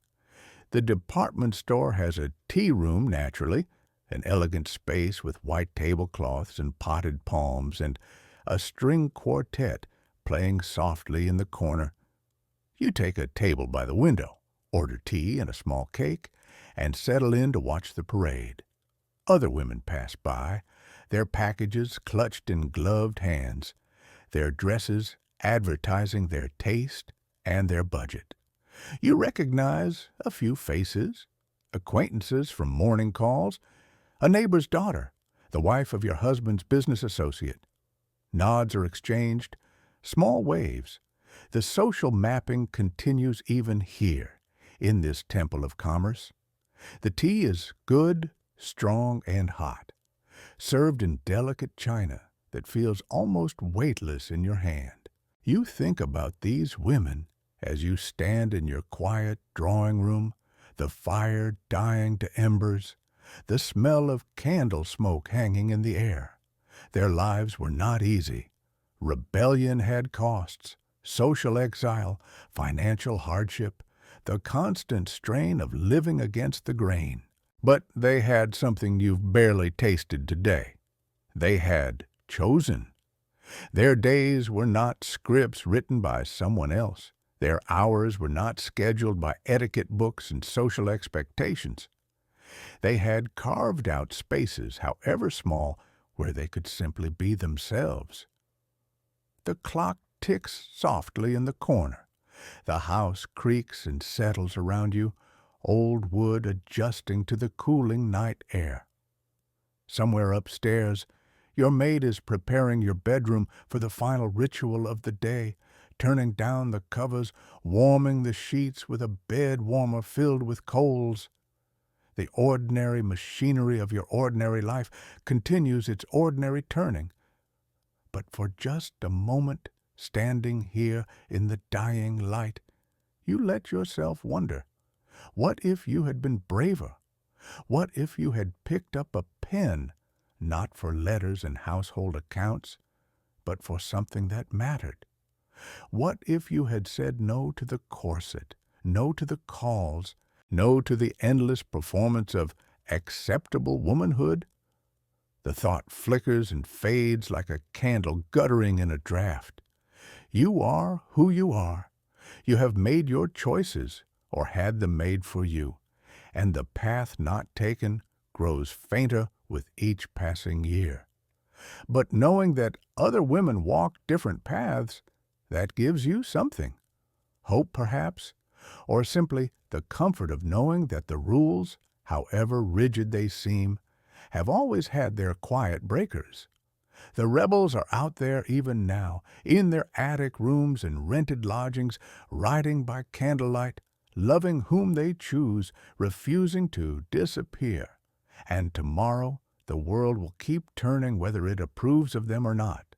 The department store has a tea room, naturally, an elegant space with white tablecloths and potted palms, and a string quartet playing softly in the corner. You take a table by the window, order tea and a small cake, and settle in to watch the parade. Other women pass by, their packages clutched in gloved hands, their dresses advertising their taste and their budget. You recognize a few faces, acquaintances from morning calls, a neighbor's daughter, the wife of your husband's business associate. Nods are exchanged, small waves. The social mapping continues even here, in this temple of commerce. The tea is good, strong, and hot, served in delicate china that feels almost weightless in your hand. You think about these women as you stand in your quiet drawing room, the fire dying to embers, the smell of candle smoke hanging in the air. Their lives were not easy. Rebellion had costs, social exile, financial hardship, the constant strain of living against the grain. But they had something you've barely tasted today. They had chosen. Their days were not scripts written by someone else. Their hours were not scheduled by etiquette books and social expectations. They had carved out spaces, however small, where they could simply be themselves. The clock ticks softly in the corner. The house creaks and settles around you, old wood adjusting to the cooling night air. Somewhere upstairs, your maid is preparing your bedroom for the final ritual of the day, turning down the covers, warming the sheets with a bed warmer filled with coals. The ordinary machinery of your ordinary life continues its ordinary turning. But for just a moment, standing here in the dying light, you let yourself wonder, what if you had been braver? What if you had picked up a pen, not for letters and household accounts, but for something that mattered? What if you had said no to the corset, no to the calls, no to the endless performance of acceptable womanhood? The thought flickers and fades like a candle guttering in a draught. You are who you are. You have made your choices, or had them made for you, and the path not taken grows fainter with each passing year. But knowing that other women walk different paths, that gives you something. Hope, perhaps, or simply the comfort of knowing that the rules, however rigid they seem, have always had their quiet breakers. The rebels are out there even now, in their attic rooms and rented lodgings, riding by candlelight, loving whom they choose, refusing to disappear. And tomorrow the world will keep turning whether it approves of them or not.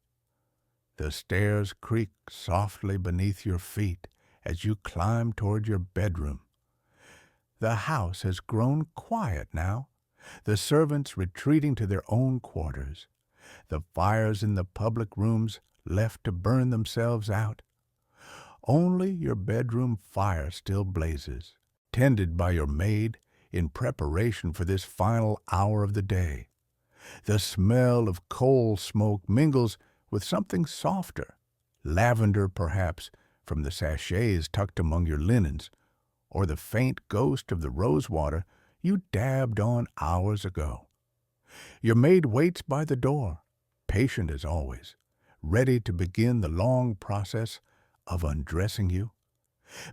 The stairs creak softly beneath your feet as you climb toward your bedroom. The house has grown quiet now, the servants retreating to their own quarters, the fires in the public rooms left to burn themselves out. Only your bedroom fire still blazes, tended by your maid in preparation for this final hour of the day. The smell of coal smoke mingles with something softer, lavender perhaps, from the sachets tucked among your linens, or the faint ghost of the rosewater you dabbed on hours ago. Your maid waits by the door, patient as always, ready to begin the long process of undressing you.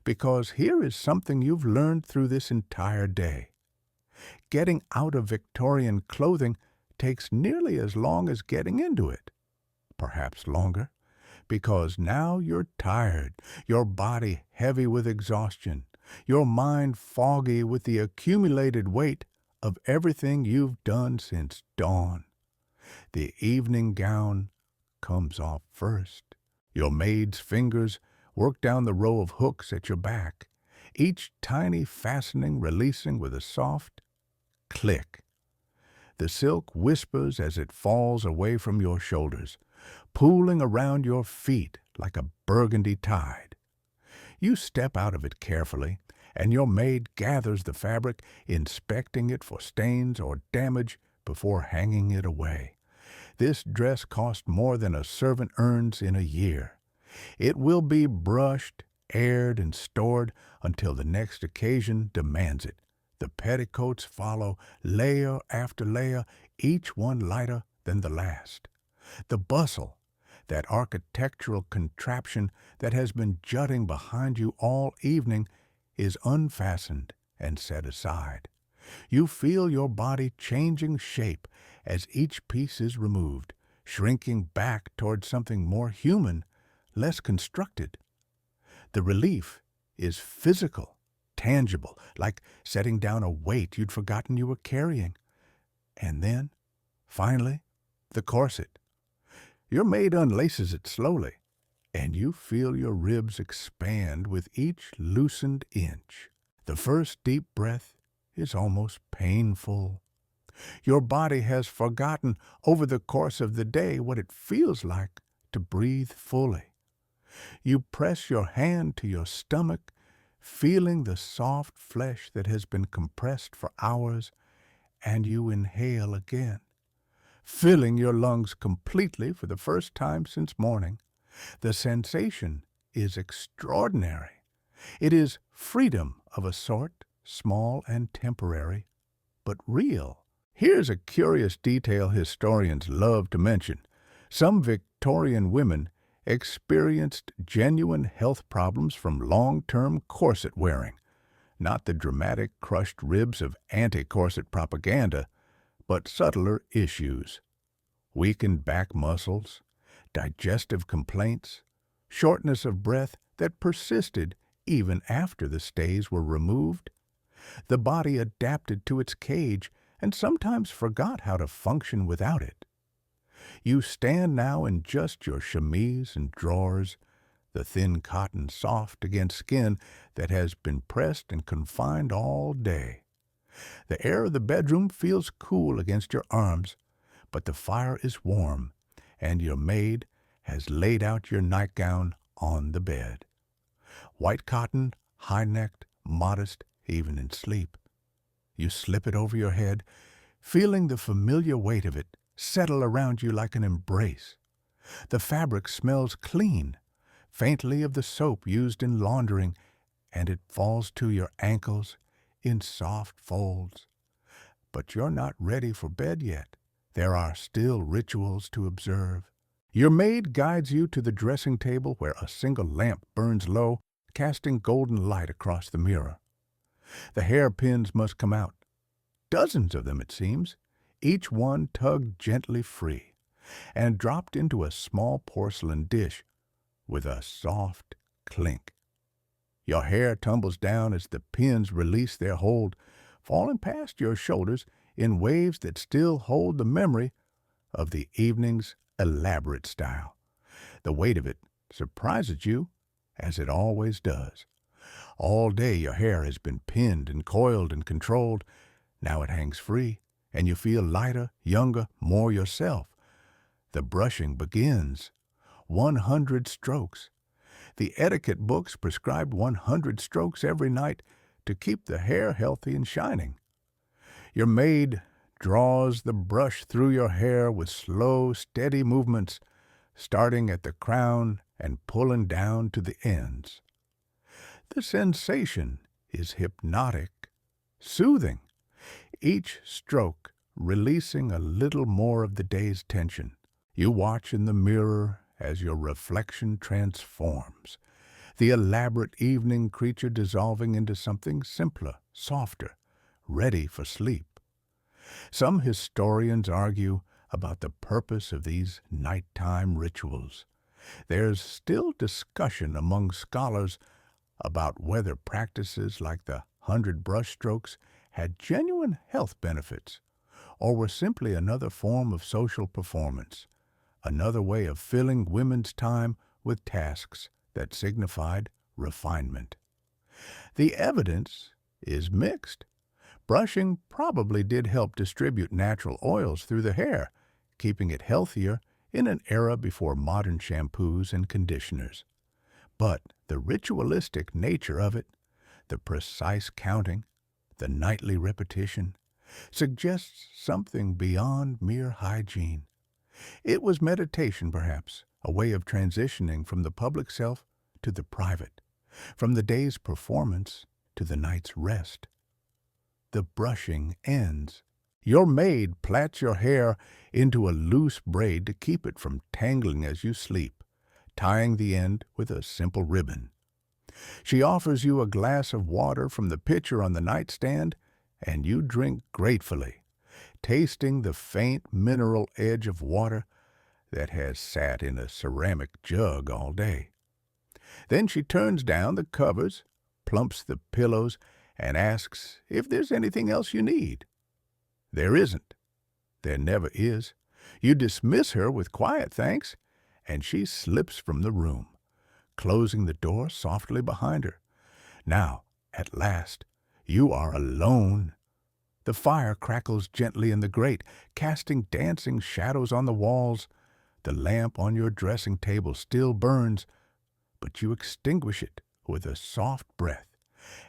Because here is something you've learned through this entire day. Getting out of Victorian clothing takes nearly as long as getting into it, perhaps longer, because now you're tired, your body heavy with exhaustion, your mind foggy with the accumulated weight of everything you've done since dawn. The evening gown comes off first. Your maid's fingers work down the row of hooks at your back, each tiny fastening releasing with a soft click. The silk whispers as it falls away from your shoulders, pooling around your feet like a burgundy tide. You step out of it carefully, and your maid gathers the fabric, inspecting it for stains or damage before hanging it away. This dress cost more than a servant earns in a year. It will be brushed, aired, and stored until the next occasion demands it. The petticoats follow, layer after layer, each one lighter than the last. The bustle, that architectural contraption that has been jutting behind you all evening, is unfastened and set aside. You feel your body changing shape as each piece is removed, shrinking back toward something more human, less constructed. The relief is physical, tangible, like setting down a weight you'd forgotten you were carrying. And then, finally, the corset. Your maid unlaces it slowly, and you feel your ribs expand with each loosened inch. The first deep breath is almost painful. Your body has forgotten over the course of the day what it feels like to breathe fully. You press your hand to your stomach, feeling the soft flesh that has been compressed for hours, and you inhale again, filling your lungs completely for the first time since morning. The sensation is extraordinary. It is freedom of a sort, small and temporary, but real. Here's a curious detail historians love to mention. Some Victorian women experienced genuine health problems from long-term corset wearing, not the dramatic crushed ribs of anti-corset propaganda, but subtler issues. Weakened back muscles, digestive complaints, shortness of breath that persisted even after the stays were removed. The body adapted to its cage and sometimes forgot how to function without it. You stand now in just your chemise and drawers, the thin cotton soft against skin that has been pressed and confined all day. The air of the bedroom feels cool against your arms, but the fire is warm, and your maid has laid out your nightgown on the bed. White cotton, high-necked, modest, even in sleep. You slip it over your head, feeling the familiar weight of it settle around you like an embrace. The fabric smells clean, faintly of the soap used in laundering, and it falls to your ankles in soft folds. But you're not ready for bed yet. There are still rituals to observe. Your maid guides you to the dressing table where a single lamp burns low, casting golden light across the mirror. The hairpins must come out. Dozens of them, it seems, each one tugged gently free, and dropped into a small porcelain dish with a soft clink. Your hair tumbles down as the pins release their hold, falling past your shoulders in waves that still hold the memory of the evening's elaborate style. The weight of it surprises you, as it always does. All day your hair has been pinned and coiled and controlled. Now it hangs free, and you feel lighter, younger, more yourself. The brushing begins. 100 strokes. The etiquette books prescribed 100 strokes every night to keep the hair healthy and shining. Your maid draws the brush through your hair with slow, steady movements, starting at the crown and pulling down to the ends. The sensation is hypnotic, soothing, each stroke releasing a little more of the day's tension. You watch in the mirror as your reflection transforms, the elaborate evening creature dissolving into something simpler, softer, ready for sleep. Some historians argue about the purpose of these nighttime rituals. There's still discussion among scholars about whether practices like the 100 brush strokes had genuine health benefits, or were simply another form of social performance, another way of filling women's time with tasks that signified refinement. The evidence is mixed. Brushing probably did help distribute natural oils through the hair, keeping it healthier in an era before modern shampoos and conditioners. But the ritualistic nature of it, the precise counting, the nightly repetition, suggests something beyond mere hygiene. It was meditation, perhaps, a way of transitioning from the public self to the private, from the day's performance to the night's rest. The brushing ends. Your maid plats your hair into a loose braid to keep it from tangling as you sleep, tying the end with a simple ribbon. She offers you a glass of water from the pitcher on the nightstand, and you drink gratefully, tasting the faint mineral edge of water that has sat in a ceramic jug all day. Then she turns down the covers, plumps the pillows, and asks if there's anything else you need. There isn't. There never is. You dismiss her with quiet thanks, and she slips from the room, closing the door softly behind her. Now, at last, you are alone. The fire crackles gently in the grate, casting dancing shadows on the walls. The lamp on your dressing table still burns, but you extinguish it with a soft breath,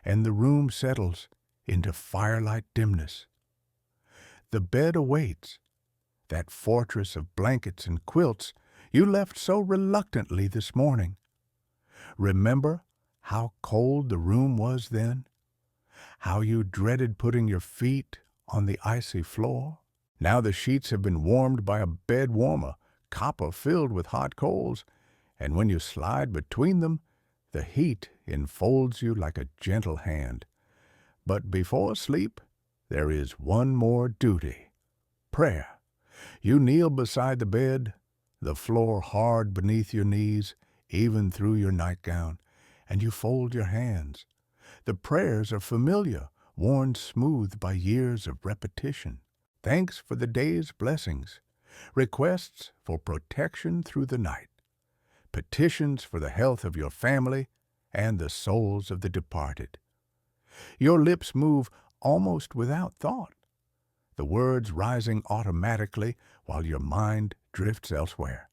and the room settles into firelight dimness. The bed awaits, that fortress of blankets and quilts you left so reluctantly this morning. Remember how cold the room was then? How you dreaded putting your feet on the icy floor? Now the sheets have been warmed by a bed warmer, copper filled with hot coals, and when you slide between them, the heat enfolds you like a gentle hand. But before sleep, there is one more duty: prayer. You kneel beside the bed, the floor hard beneath your knees, even through your nightgown, and you fold your hands. The prayers are familiar, worn smooth by years of repetition. Thanks for the day's blessings, requests for protection through the night, petitions for the health of your family and the souls of the departed. Your lips move almost without thought, the words rising automatically while your mind drifts elsewhere.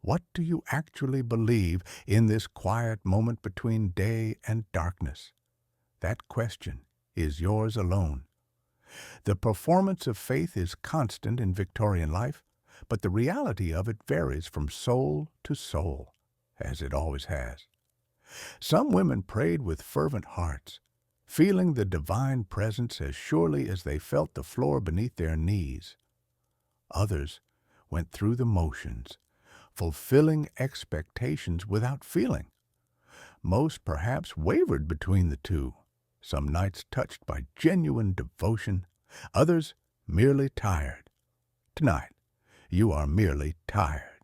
What do you actually believe in this quiet moment between day and darkness? That question is yours alone. The performance of faith is constant in Victorian life, but the reality of it varies from soul to soul, as it always has. Some women prayed with fervent hearts, feeling the divine presence as surely as they felt the floor beneath their knees. Others went through the motions, fulfilling expectations without feeling. Most perhaps wavered between the two, some nights touched by genuine devotion, others merely tired. Tonight, you are merely tired.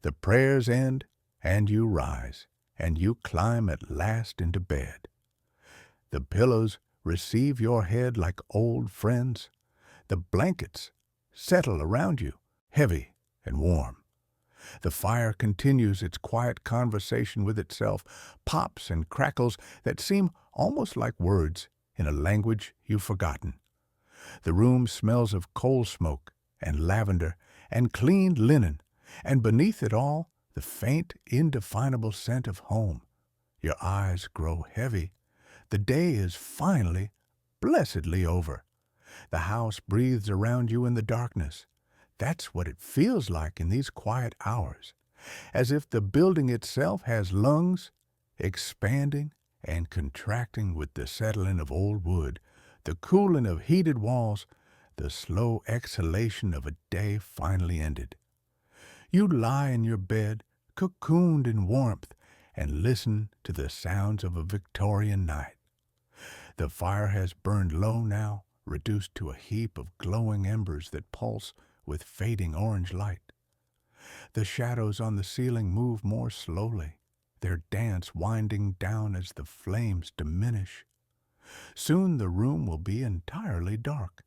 The prayers end, and you rise, and you climb at last into bed. The pillows receive your head like old friends. The blankets settle around you, heavy and warm. The fire continues its quiet conversation with itself, pops and crackles that seem almost like words in a language you've forgotten. The room smells of coal smoke and lavender and cleaned linen, and beneath it all, the faint, indefinable scent of home. Your eyes grow heavy. The day is finally, blessedly over. The house breathes around you in the darkness. That's what it feels like in these quiet hours, as if the building itself has lungs, expanding and contracting with the settling of old wood, the cooling of heated walls, the slow exhalation of a day finally ended. You lie in your bed, cocooned in warmth, and listen to the sounds of a Victorian night. The fire has burned low now, reduced to a heap of glowing embers that pulse with fading orange light. The shadows on the ceiling move more slowly, their dance winding down as the flames diminish. Soon the room will be entirely dark,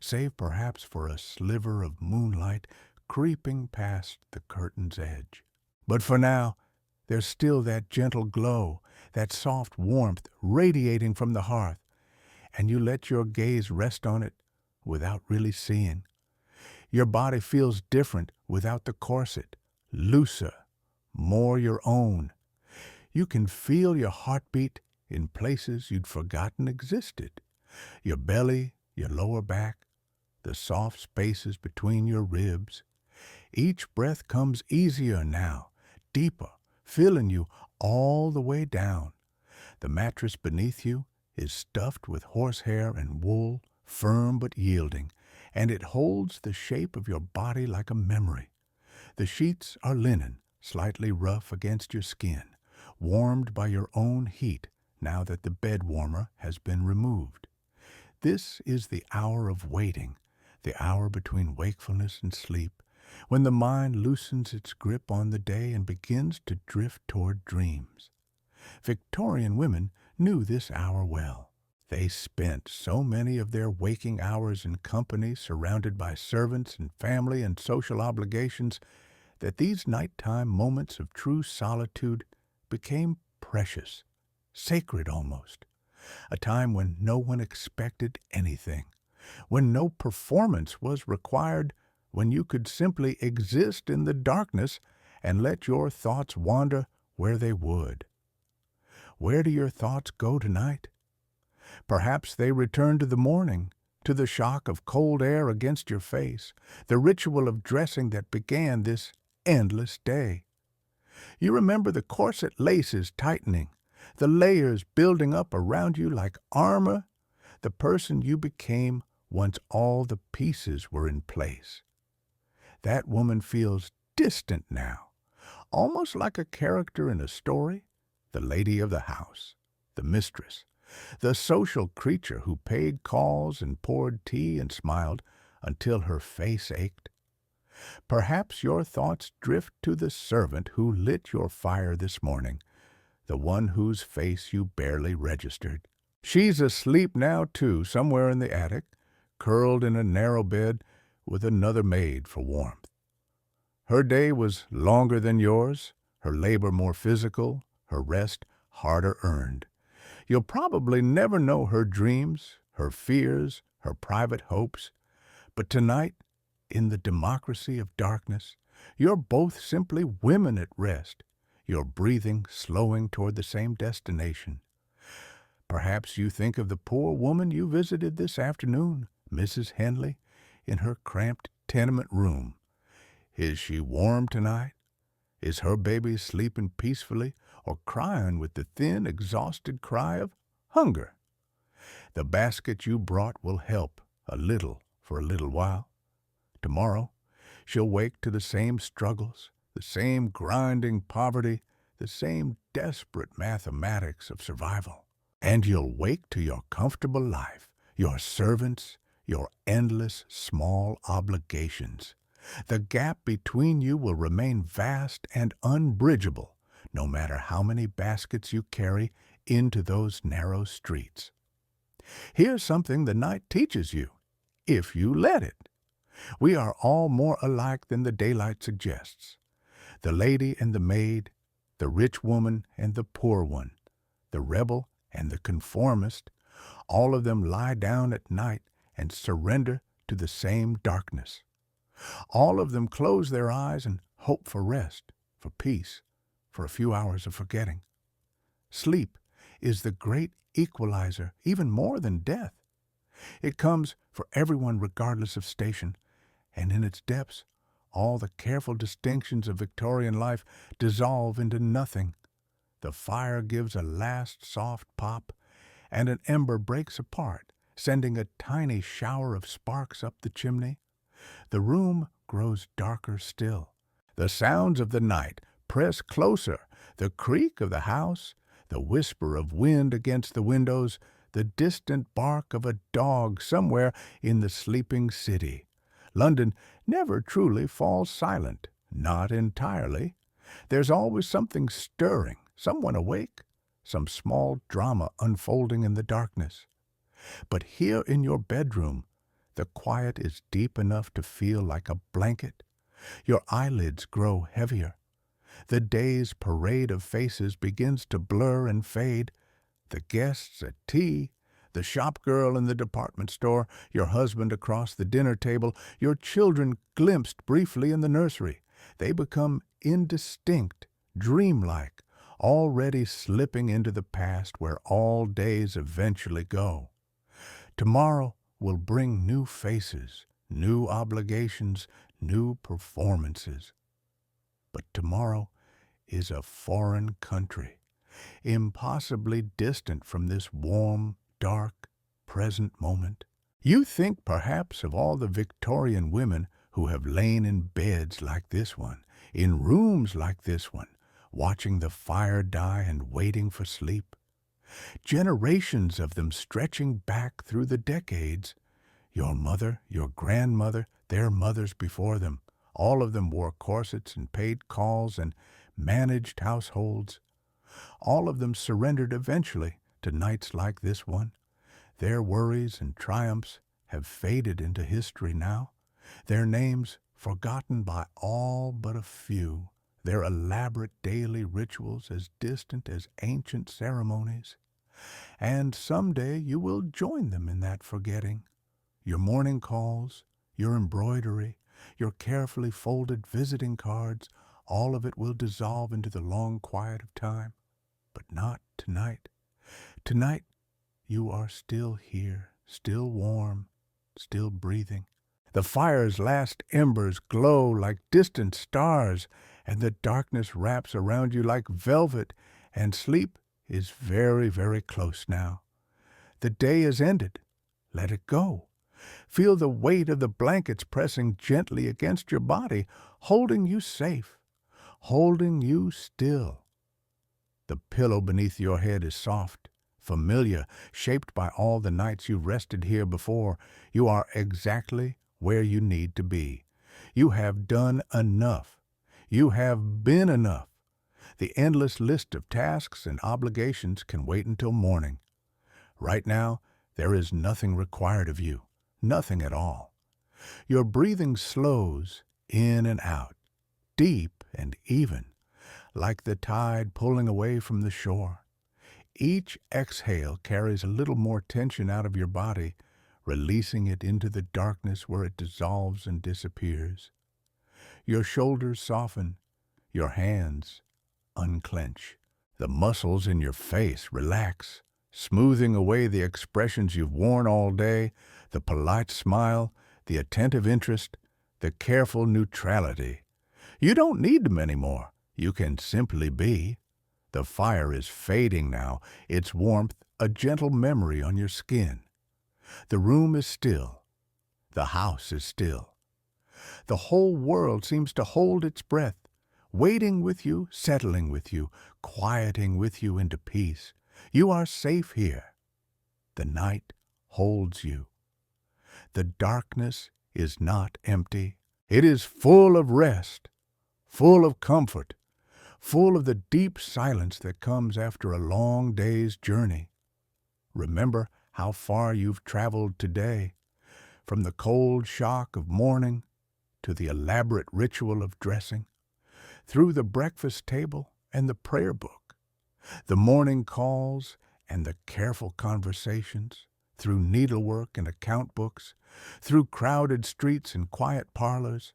save perhaps for a sliver of moonlight creeping past the curtain's edge. But for now, there's still that gentle glow, that soft warmth radiating from the hearth, and you let your gaze rest on it without really seeing. Your body feels different without the corset, looser, more your own. You can feel your heartbeat in places you'd forgotten existed. Your belly, your lower back, the soft spaces between your ribs. Each breath comes easier now, deeper, filling you all the way down. The mattress beneath you is stuffed with horsehair and wool, firm but yielding, and it holds the shape of your body like a memory. The sheets are linen, slightly rough against your skin, warmed by your own heat now that the bed warmer has been removed. This is the hour of waiting, the hour between wakefulness and sleep, when the mind loosens its grip on the day and begins to drift toward dreams. Victorian women knew this hour well. They spent so many of their waking hours in company, surrounded by servants and family and social obligations, that these nighttime moments of true solitude became precious, sacred almost. A time when no one expected anything, when no performance was required, when you could simply exist in the darkness and let your thoughts wander where they would. Where do your thoughts go tonight? Perhaps they return to the morning, to the shock of cold air against your face, the ritual of dressing that began this endless day. You remember the corset laces tightening, the layers building up around you like armor, the person you became once all the pieces were in place. That woman feels distant now, almost like a character in a story, the lady of the house, the mistress, the social creature who paid calls and poured tea and smiled until her face ached. Perhaps your thoughts drift to the servant who lit your fire this morning, the one whose face you barely registered. She's asleep now, too, somewhere in the attic, curled in a narrow bed with another maid for warmth. Her day was longer than yours, her labor more physical, her rest harder earned. You'll probably never know her dreams, her fears, her private hopes, but tonight, in the democracy of darkness, you're both simply women at rest, your breathing slowing toward the same destination. Perhaps you think of the poor woman you visited this afternoon, Mrs. Henley, in her cramped tenement room. Is she warm tonight? Is her baby sleeping peacefully or crying with the thin, exhausted cry of hunger? The basket you brought will help a little for a little while. Tomorrow, she'll wake to the same struggles, the same grinding poverty, the same desperate mathematics of survival. And you'll wake to your comfortable life, your servants, your endless small obligations. The gap between you will remain vast and unbridgeable, no matter how many baskets you carry into those narrow streets. Here's something the night teaches you, if you let it. We are all more alike than the daylight suggests. The lady and the maid, the rich woman and the poor one, the rebel and the conformist, all of them lie down at night and surrender to the same darkness. All of them close their eyes and hope for rest, for peace, for a few hours of forgetting. Sleep is the great equalizer, even more than death. It comes for everyone regardless of station, and in its depths, all the careful distinctions of Victorian life dissolve into nothing. The fire gives a last soft pop, and an ember breaks apart, sending a tiny shower of sparks up the chimney. The room grows darker still. The sounds of the night press closer, the creak of the house, the whisper of wind against the windows, the distant bark of a dog somewhere in the sleeping city. London never truly falls silent, not entirely. There's always something stirring, someone awake, some small drama unfolding in the darkness. But here in your bedroom, the quiet is deep enough to feel like a blanket. Your eyelids grow heavier. The day's parade of faces begins to blur and fade. The guests at tea, the shop girl in the department store, your husband across the dinner table, your children glimpsed briefly in the nursery. They become indistinct, dreamlike, already slipping into the past where all days eventually go. Tomorrow will bring new faces, new obligations, new performances. But tomorrow is a foreign country, impossibly distant from this warm, dark, present moment. You think perhaps of all the Victorian women who have lain in beds like this one, in rooms like this one, watching the fire die and waiting for sleep. Generations of them stretching back through the decades. Your mother, your grandmother, their mothers before them, all of them wore corsets and paid calls and managed households. All of them surrendered eventually to nights like this one. Their worries and triumphs have faded into history now, their names forgotten by all but a few. their elaborate daily rituals as distant as ancient ceremonies. And someday you will join them in that forgetting. Your morning calls, your embroidery, your carefully folded visiting cards, all of it will dissolve into the long quiet of time. But not tonight. Tonight, you are still here, still warm, still breathing. The fire's last embers glow like distant stars, and the darkness wraps around you like velvet, and sleep is very, very close now. The day is ended. Let it go. Feel the weight of the blankets pressing gently against your body, holding you safe, holding you still. The pillow beneath your head is soft, familiar, shaped by all the nights you rested here before. You are exactly where you need to be. You have done enough. You have been enough. The endless list of tasks and obligations can wait until morning. Right now, there is nothing required of you, nothing at all. Your breathing slows in and out, deep and even, like the tide pulling away from the shore. Each exhale carries a little more tension out of your body, releasing it into the darkness where it dissolves and disappears. Your shoulders soften, your hands unclench. The muscles in your face relax, smoothing away the expressions you've worn all day, the polite smile, the attentive interest, the careful neutrality. You don't need them anymore. You can simply be. The fire is fading now, its warmth a gentle memory on your skin. The room is still. The house is still. The whole world seems to hold its breath, waiting with you, settling with you, quieting with you into peace. You are safe here. The night holds you. The darkness is not empty. It is full of rest, full of comfort, full of the deep silence that comes after a long day's journey. Remember how far you've traveled today, from the cold shock of morning to the elaborate ritual of dressing, through the breakfast table and the prayer book, the morning calls and the careful conversations, through needlework and account books, through crowded streets and quiet parlors,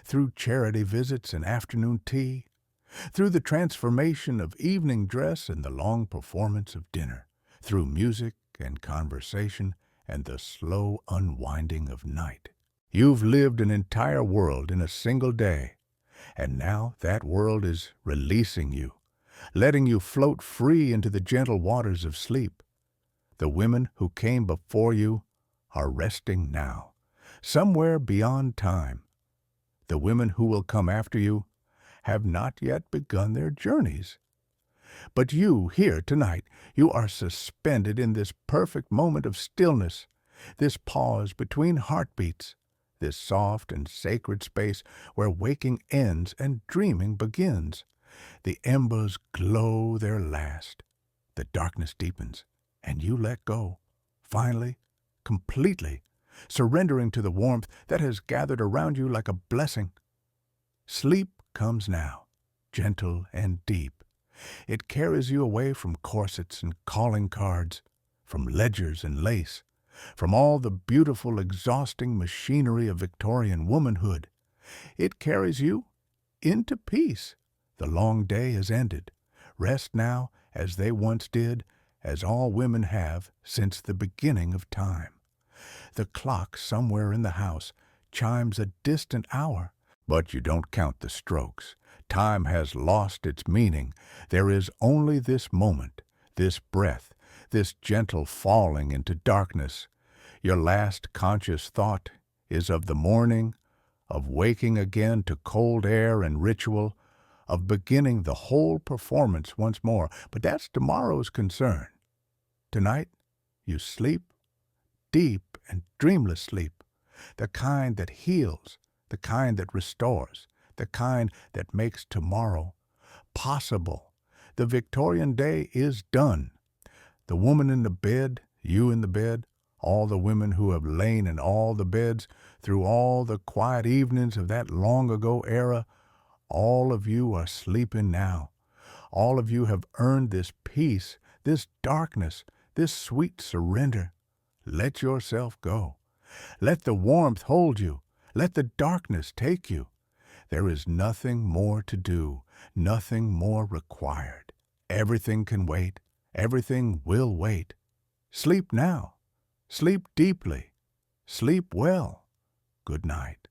through charity visits and afternoon tea, through the transformation of evening dress and the long performance of dinner, through music and conversation and the slow unwinding of night. You've lived an entire world in a single day, and now that world is releasing you, letting you float free into the gentle waters of sleep. The women who came before you are resting now, somewhere beyond time. The women who will come after you have not yet begun their journeys. But you, here tonight, you are suspended in this perfect moment of stillness, this pause between heartbeats, this soft and sacred space where waking ends and dreaming begins. The embers glow their last. The darkness deepens, and you let go, finally, completely, surrendering to the warmth that has gathered around you like a blessing. Sleep comes now, gentle and deep. It carries you away from corsets and calling cards, from ledgers and lace, from all the beautiful, exhausting machinery of Victorian womanhood. It carries you into peace. The long day has ended. Rest now, as they once did, as all women have since the beginning of time. The clock somewhere in the house chimes a distant hour, but you don't count the strokes. Time has lost its meaning. There is only this moment, this breath, this gentle falling into darkness. Your last conscious thought is of the morning, of waking again to cold air and ritual, of beginning the whole performance once more. But that's tomorrow's concern. Tonight, you sleep, deep and dreamless sleep, the kind that heals, the kind that restores, the kind that makes tomorrow possible. The Victorian day is done. The woman in the bed, you in the bed, all the women who have lain in all the beds through all the quiet evenings of that long-ago era All of you are sleeping now. All of you have earned this peace, this darkness, this sweet surrender. Let yourself go. Let the warmth hold you. Let the darkness take you. There is nothing more to do, nothing more required. Everything can wait. Everything will wait. Sleep now. Sleep deeply. Sleep well. Good night.